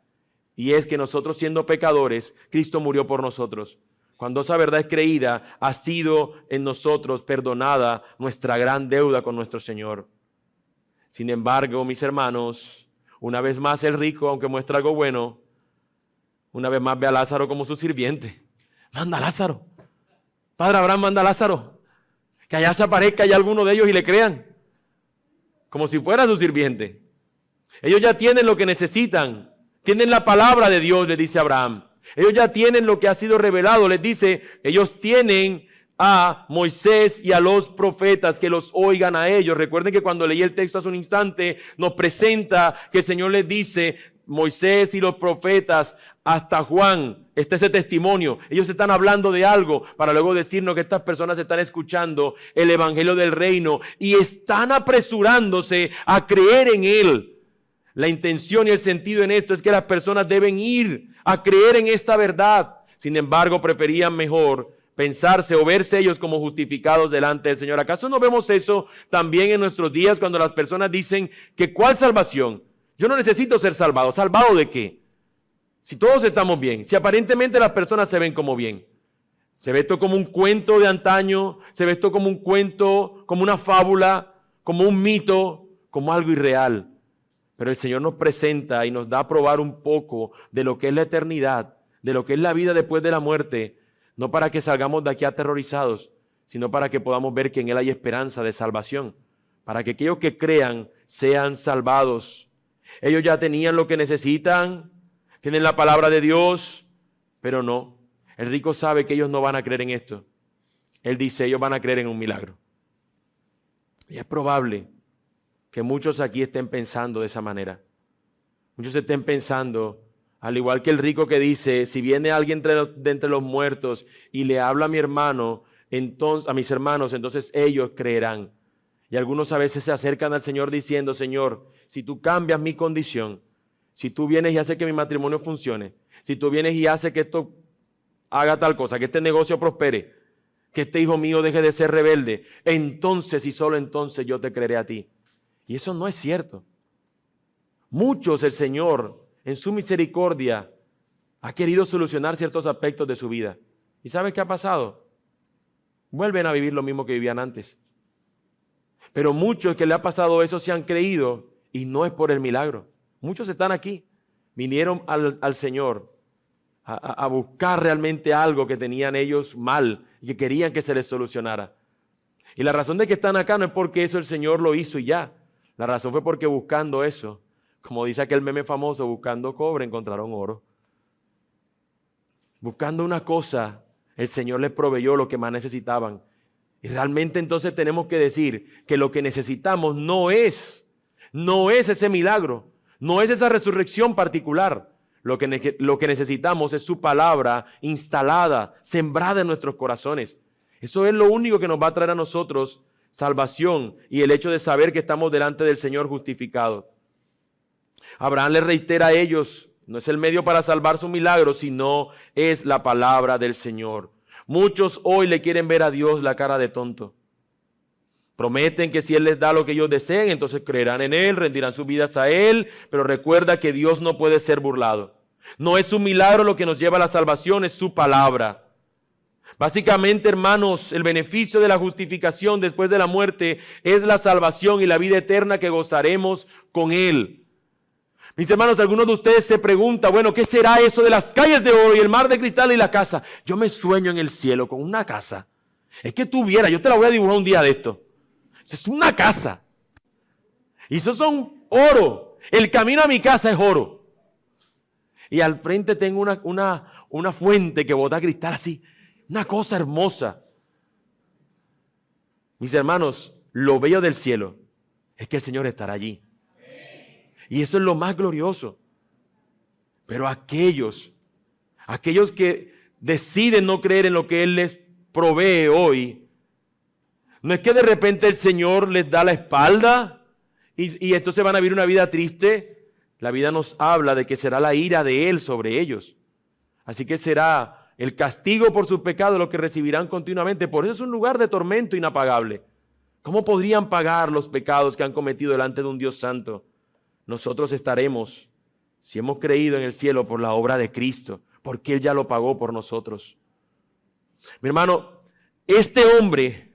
Y es que nosotros, siendo pecadores, Cristo murió por nosotros. Cuando esa verdad es creída, ha sido en nosotros perdonada nuestra gran deuda con nuestro Señor. Sin embargo, mis hermanos, una vez más el rico, aunque muestra algo bueno, una vez más ve a Lázaro como su sirviente. Manda a Lázaro. Padre Abraham, manda a Lázaro. Que allá se aparezca ya alguno de ellos y le crean. Como si fuera su sirviente. Ellos ya tienen lo que necesitan. Tienen la palabra de Dios, le dice Abraham. Ellos ya tienen lo que ha sido revelado. Les dice, ellos tienen a Moisés y a los profetas, que los oigan a ellos. Recuerden que cuando leí el texto hace un instante, nos presenta que el Señor les dice, Moisés y los profetas, hasta Juan, está ese testimonio. Ellos están hablando de algo para luego decirnos que estas personas están escuchando el evangelio del reino y están apresurándose a creer en él. La intención y el sentido en esto es que las personas deben ir a creer en esta verdad. Sin embargo, preferían mejor pensarse o verse ellos como justificados delante del Señor. ¿Acaso no vemos eso también en nuestros días cuando las personas dicen que ¿cuál salvación? Yo no necesito ser salvado. ¿Salvado de qué? Si todos estamos bien, si aparentemente las personas se ven como bien. Se ve esto como un cuento de antaño, se ve esto como un cuento, como una fábula, como un mito, como algo irreal. Pero el Señor nos presenta y nos da a probar un poco de lo que es la eternidad, de lo que es la vida después de la muerte, no para que salgamos de aquí aterrorizados, sino para que podamos ver que en Él hay esperanza de salvación, para que aquellos que crean sean salvados. Ellos ya tenían lo que necesitan, tienen la palabra de Dios, pero no. El rico sabe que ellos no van a creer en esto. Él dice, ellos van a creer en un milagro. Y es probable que muchos aquí estén pensando de esa manera. Muchos estén pensando, al igual que el rico que dice, si viene alguien de entre los muertos y le habla a mi hermano, entonces, a mis hermanos, entonces ellos creerán. Y algunos a veces se acercan al Señor diciendo, Señor, si tú cambias mi condición, si tú vienes y haces que mi matrimonio funcione, si tú vienes y haces que esto haga tal cosa, que este negocio prospere, que este hijo mío deje de ser rebelde, entonces y solo entonces yo te creeré a ti. Y eso no es cierto. Muchos el Señor, en su misericordia, ha querido solucionar ciertos aspectos de su vida. ¿Y sabes qué ha pasado? Vuelven a vivir lo mismo que vivían antes. Pero muchos que le ha pasado eso se han creído y no es por el milagro. Muchos están aquí, vinieron al Señor a buscar realmente algo que tenían ellos mal y que querían que se les solucionara. Y la razón de que están acá no es porque eso el Señor lo hizo y ya. La razón fue porque buscando eso, como dice aquel meme famoso, buscando cobre encontraron oro. Buscando una cosa, el Señor les proveyó lo que más necesitaban. Y realmente entonces tenemos que decir que lo que necesitamos no es ese milagro, no es esa resurrección particular. Lo que necesitamos es su palabra instalada, sembrada en nuestros corazones. Eso es lo único que nos va a traer a nosotros salvación y el hecho de saber que estamos delante del Señor justificados. Abraham les reitera a ellos, no es el medio para salvar su milagro, sino es la palabra del Señor. Muchos hoy le quieren ver a Dios la cara de tonto. Prometen que si Él les da lo que ellos deseen, entonces creerán en Él, rendirán sus vidas a Él, pero recuerda que Dios no puede ser burlado. No es su milagro lo que nos lleva a la salvación, es su palabra. Básicamente, hermanos, el beneficio de la justificación después de la muerte es la salvación y la vida eterna que gozaremos con Él. Mis hermanos, algunos de ustedes se preguntan, bueno, ¿qué será eso de las calles de oro y el mar de cristal y la casa? Yo me sueño en el cielo con una casa. Es que tú vieras, yo te la voy a dibujar un día de esto. Es una casa. Y esos son oro. El camino a mi casa es oro. Y al frente tengo una fuente que bota cristal así. Una cosa hermosa. Mis hermanos, lo bello del cielo es que el Señor estará allí. Y eso es lo más glorioso. Pero aquellos que deciden no creer en lo que Él les provee hoy, no es que de repente el Señor les da la espalda y entonces van a vivir una vida triste. La vida nos habla de que será la ira de Él sobre ellos. Así que será el castigo por sus pecados lo que recibirán continuamente. Por eso es un lugar de tormento inapagable. ¿Cómo podrían pagar los pecados que han cometido delante de un Dios santo? Nosotros estaremos, si hemos creído en el cielo, por la obra de Cristo, porque Él ya lo pagó por nosotros. Mi hermano, este hombre,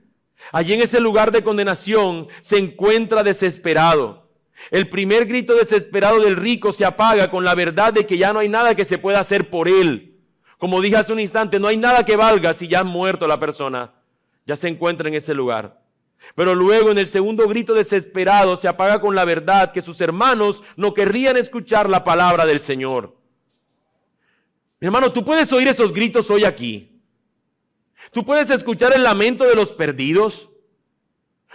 allí en ese lugar de condenación, se encuentra desesperado. El primer grito desesperado del rico se apaga con la verdad de que ya no hay nada que se pueda hacer por él. Como dije hace un instante, no hay nada que valga si ya ha muerto la persona. Ya se encuentra en ese lugar. Pero luego en el segundo grito desesperado se apaga con la verdad que sus hermanos no querrían escuchar la palabra del Señor. Mi hermano, tú puedes oír esos gritos hoy aquí. Tú puedes escuchar el lamento de los perdidos.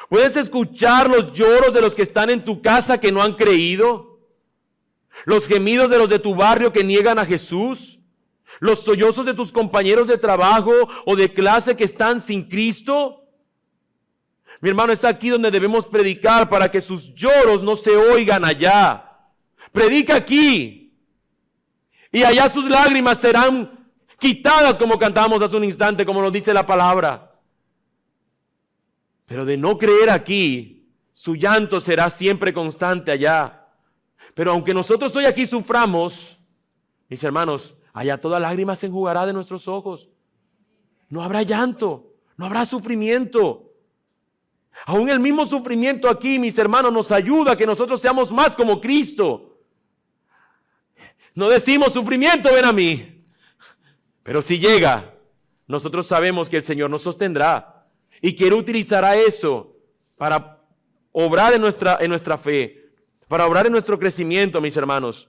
Puedes escuchar los lloros de los que están en tu casa que no han creído. Los gemidos de los de tu barrio que niegan a Jesús. Los sollozos de tus compañeros de trabajo o de clase que están sin Cristo. Mi hermano, es aquí donde debemos predicar para que sus lloros no se oigan allá. Predica aquí. Y allá sus lágrimas serán quitadas, como cantábamos hace un instante, como nos dice la palabra. Pero de no creer aquí, su llanto será siempre constante allá. Pero aunque nosotros hoy aquí suframos, mis hermanos, allá toda lágrima se enjugará de nuestros ojos. No habrá llanto, no habrá sufrimiento. Aún el mismo sufrimiento aquí, mis hermanos, nos ayuda a que nosotros seamos más como Cristo. No decimos sufrimiento, ven a mí. Pero si llega, nosotros sabemos que el Señor nos sostendrá y que Él utilizará eso para obrar en nuestra fe, para obrar en nuestro crecimiento, mis hermanos.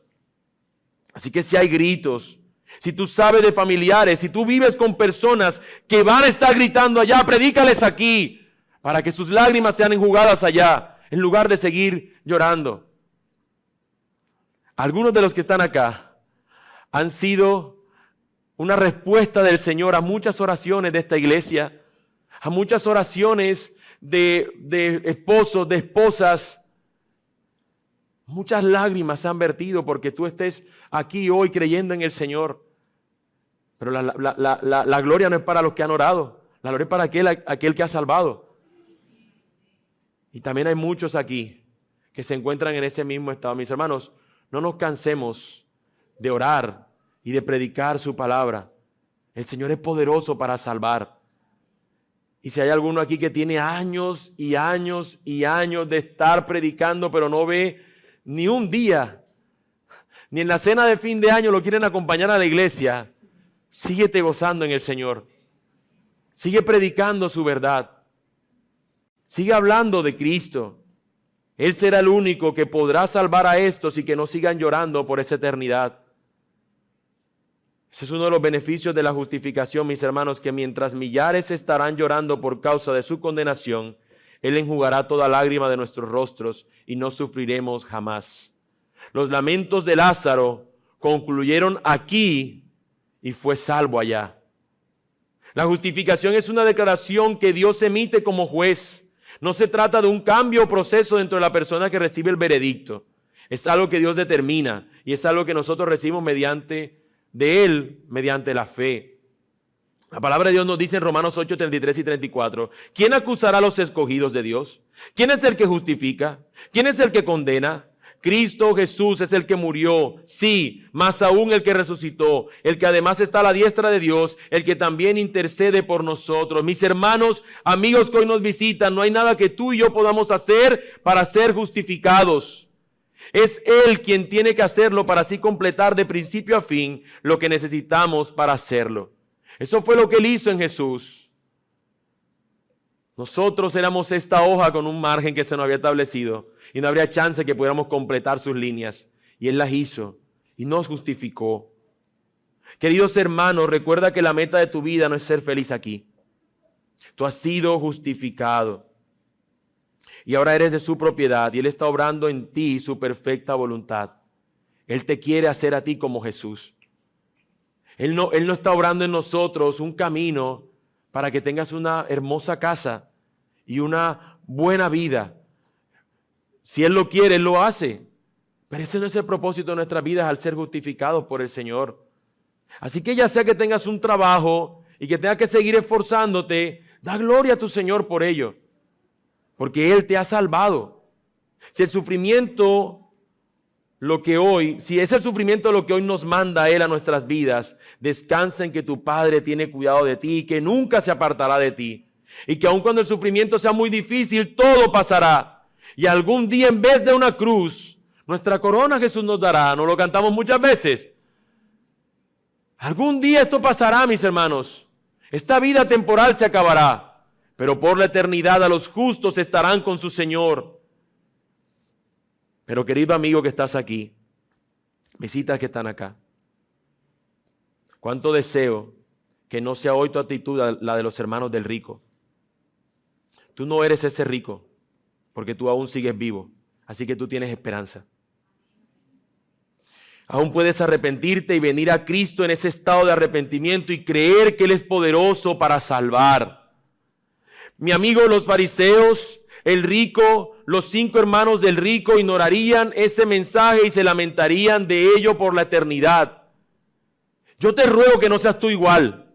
Así que si hay gritos, si tú sabes de familiares, si tú vives con personas que van a estar gritando allá, predícales aquí para que sus lágrimas sean enjugadas allá, en lugar de seguir llorando. Algunos de los que están acá han sido una respuesta del Señor a muchas oraciones de esta iglesia, a muchas oraciones de esposos, de esposas. Muchas lágrimas se han vertido porque tú estés aquí hoy creyendo en el Señor. Pero la gloria no es para los que han orado, la gloria es para aquel que ha salvado. Y también hay muchos aquí que se encuentran en ese mismo estado. Mis hermanos, no nos cansemos de orar y de predicar su palabra. El Señor es poderoso para salvar. Y si hay alguno aquí que tiene años y años y años de estar predicando, pero no ve ni un día, ni en la cena de fin de año lo quieren acompañar a la iglesia, síguete gozando en el Señor. Sigue predicando su verdad. Sigue hablando de Cristo. Él será el único que podrá salvar a estos y que no sigan llorando por esa eternidad. Ese es uno de los beneficios de la justificación, mis hermanos, que mientras millares estarán llorando por causa de su condenación, Él enjugará toda lágrima de nuestros rostros y no sufriremos jamás. Los lamentos de Lázaro concluyeron aquí y fue salvo allá. La justificación es una declaración que Dios emite como juez. No se trata de un cambio o proceso dentro de la persona que recibe el veredicto. Es algo que Dios determina y es algo que nosotros recibimos mediante la fe. La palabra de Dios nos dice en Romanos 8, 33 y 34, ¿quién acusará a los escogidos de Dios? ¿Quién es el que justifica? ¿Quién es el que condena? Cristo Jesús es el que murió, sí, más aún el que resucitó, el que además está a la diestra de Dios, el que también intercede por nosotros. Mis hermanos, amigos que hoy nos visitan, no hay nada que tú y yo podamos hacer para ser justificados. Es Él quien tiene que hacerlo para así completar de principio a fin lo que necesitamos para hacerlo. Eso fue lo que Él hizo en Jesús. Nosotros éramos esta hoja con un margen que se nos había establecido y no habría chance que pudiéramos completar sus líneas. Y Él las hizo y nos justificó. Queridos hermanos, recuerda que la meta de tu vida no es ser feliz aquí. Tú has sido justificado y ahora eres de su propiedad y Él está obrando en ti su perfecta voluntad. Él te quiere hacer a ti como Jesús. Él no está obrando en nosotros un camino para que tengas una hermosa casa y una buena vida. Si Él lo quiere, Él lo hace. Pero ese no es el propósito de nuestras vidas al ser justificados por el Señor. Así que ya sea que tengas un trabajo y que tengas que seguir esforzándote, da gloria a tu Señor por ello. Porque Él te ha salvado. Si es el sufrimiento lo que hoy nos manda Él a nuestras vidas, descansa en que tu Padre tiene cuidado de ti y que nunca se apartará de ti. Y que aun cuando el sufrimiento sea muy difícil, todo pasará. Y algún día en vez de una cruz, nuestra corona Jesús nos dará. Nos lo cantamos muchas veces. Algún día esto pasará, mis hermanos. Esta vida temporal se acabará. Pero por la eternidad a los justos estarán con su Señor. Pero querido amigo que estás aquí, visitas que están acá, cuánto deseo que no sea hoy tu actitud la de los hermanos del rico. Tú no eres ese rico, porque tú aún sigues vivo, así que tú tienes esperanza. Aún puedes arrepentirte y venir a Cristo en ese estado de arrepentimiento y creer que Él es poderoso para salvar. Mi amigo, los fariseos, el rico, los 5 hermanos del rico ignorarían ese mensaje y se lamentarían de ello por la eternidad. Yo te ruego que no seas tú igual.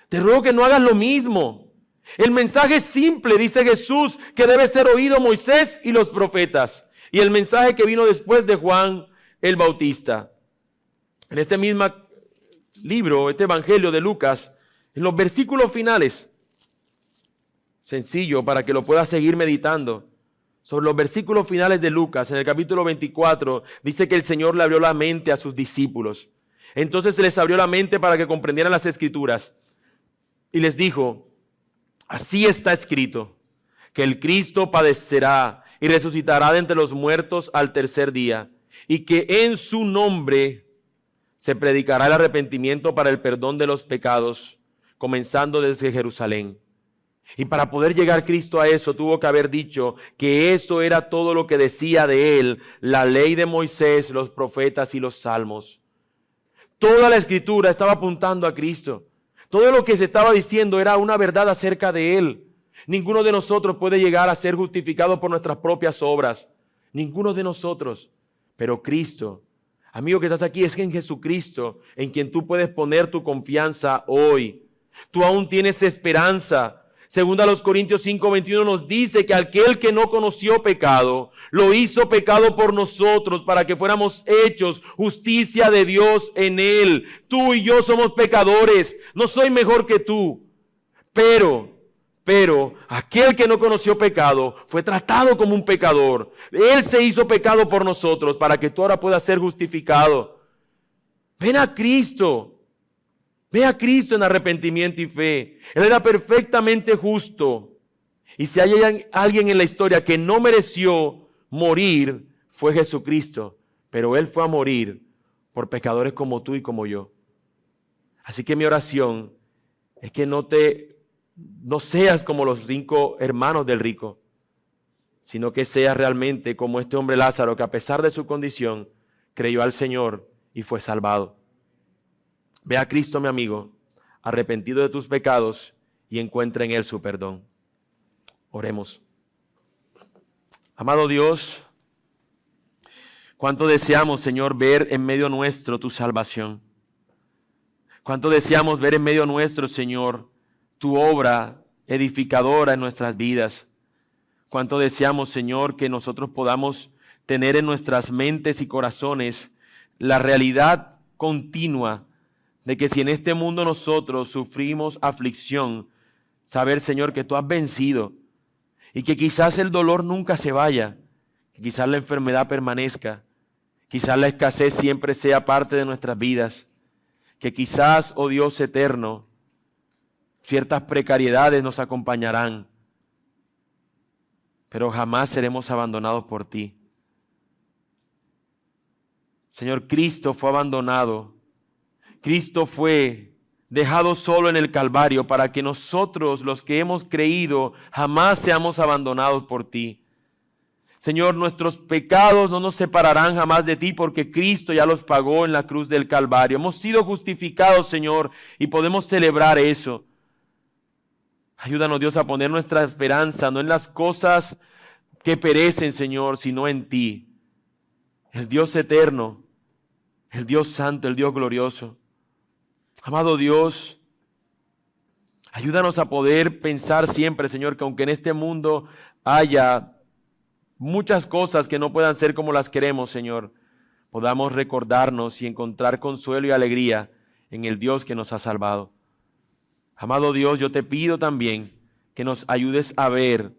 Te ruego que no hagas lo mismo. El mensaje es simple, dice Jesús, que debe ser oído Moisés y los profetas. Y el mensaje que vino después de Juan el Bautista. En este mismo libro, este evangelio de Lucas, en los versículos finales, sencillo para que lo puedas seguir meditando. Sobre los versículos finales de Lucas, en el capítulo 24, dice que el Señor le abrió la mente a sus discípulos. Entonces se les abrió la mente para que comprendieran las Escrituras. Y les dijo, así está escrito, que el Cristo padecerá y resucitará de entre los muertos al tercer día, y que en su nombre se predicará el arrepentimiento para el perdón de los pecados, comenzando desde Jerusalén. Y para poder llegar Cristo a eso, tuvo que haber dicho que eso era todo lo que decía de Él la ley de Moisés, los profetas y los salmos. Toda la Escritura estaba apuntando a Cristo. Todo lo que se estaba diciendo era una verdad acerca de Él. Ninguno de nosotros puede llegar a ser justificado por nuestras propias obras. Ninguno de nosotros. Pero Cristo, amigo que estás aquí, es en Jesucristo en quien tú puedes poner tu confianza hoy. Tú aún tienes esperanza. Segunda a los Corintios 5:21 nos dice que aquel que no conoció pecado, lo hizo pecado por nosotros para que fuéramos hechos justicia de Dios en Él. Tú y yo somos pecadores, no soy mejor que tú. Pero aquel que no conoció pecado fue tratado como un pecador. Él se hizo pecado por nosotros para que tú ahora puedas ser justificado. Ven a Cristo. Ve a Cristo en arrepentimiento y fe. Él era perfectamente justo. Y si hay alguien en la historia que no mereció morir, fue Jesucristo. Pero Él fue a morir por pecadores como tú y como yo. Así que mi oración es que no seas como los 5 hermanos del rico, sino que seas realmente como este hombre Lázaro, que a pesar de su condición, creyó al Señor y fue salvado. Ve a Cristo, mi amigo, arrepentido de tus pecados y encuentra en Él su perdón. Oremos. Amado Dios, cuánto deseamos, Señor, ver en medio nuestro tu salvación. Cuánto deseamos ver en medio nuestro, Señor, tu obra edificadora en nuestras vidas. Cuánto deseamos, Señor, que nosotros podamos tener en nuestras mentes y corazones la realidad continua de que si en este mundo nosotros sufrimos aflicción, saber, Señor, que tú has vencido y que quizás el dolor nunca se vaya, que quizás la enfermedad permanezca, quizás la escasez siempre sea parte de nuestras vidas, que quizás, oh Dios eterno, ciertas precariedades nos acompañarán, pero jamás seremos abandonados por ti. Señor, Cristo fue abandonado. Cristo fue dejado solo en el Calvario para que nosotros, los que hemos creído, jamás seamos abandonados por ti. Señor, nuestros pecados no nos separarán jamás de ti porque Cristo ya los pagó en la cruz del Calvario. Hemos sido justificados, Señor, y podemos celebrar eso. Ayúdanos, Dios, a poner nuestra esperanza no en las cosas que perecen, Señor, sino en ti. El Dios eterno, el Dios santo, el Dios glorioso. Amado Dios, ayúdanos a poder pensar siempre, Señor, que aunque en este mundo haya muchas cosas que no puedan ser como las queremos, Señor, podamos recordarnos y encontrar consuelo y alegría en el Dios que nos ha salvado. Amado Dios, yo te pido también que nos ayudes a ver,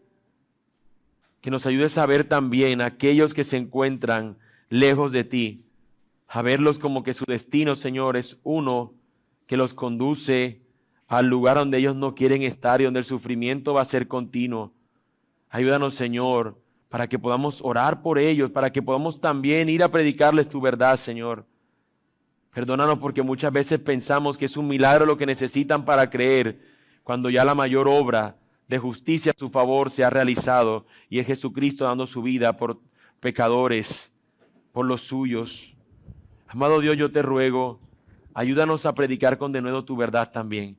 también a aquellos que se encuentran lejos de ti, a verlos como que su destino, Señor, es uno que los conduce al lugar donde ellos no quieren estar y donde el sufrimiento va a ser continuo. Ayúdanos, Señor, para que podamos orar por ellos, para que podamos también ir a predicarles tu verdad, Señor. Perdónanos porque muchas veces pensamos que es un milagro lo que necesitan para creer, cuando ya la mayor obra de justicia a su favor se ha realizado y es Jesucristo dando su vida por pecadores, por los suyos. Amado Dios, yo te ruego, ayúdanos a predicar con denuedo tu verdad también.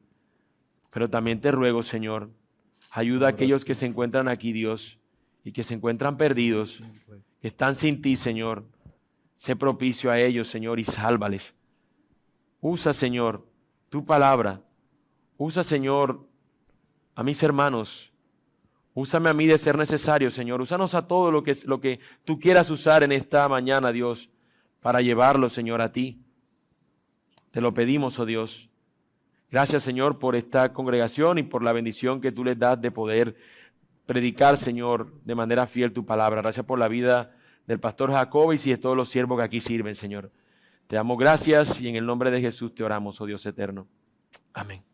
Pero también te ruego, Señor, ayuda a aquellos que se encuentran aquí, Dios, y que se encuentran perdidos, que están sin ti, Señor. Sé propicio a ellos, Señor, y sálvales. Usa, Señor, tu palabra. Usa, Señor, a mis hermanos. Úsame a mí de ser necesario, Señor. Úsanos a todo lo que tú quieras usar en esta mañana, Dios, para llevarlo, Señor, a ti. Te lo pedimos, oh Dios. Gracias, Señor, por esta congregación y por la bendición que tú les das de poder predicar, Señor, de manera fiel tu palabra. Gracias por la vida del pastor Jacobo y de todos los siervos que aquí sirven, Señor. Te damos gracias y en el nombre de Jesús te oramos, oh Dios eterno. Amén.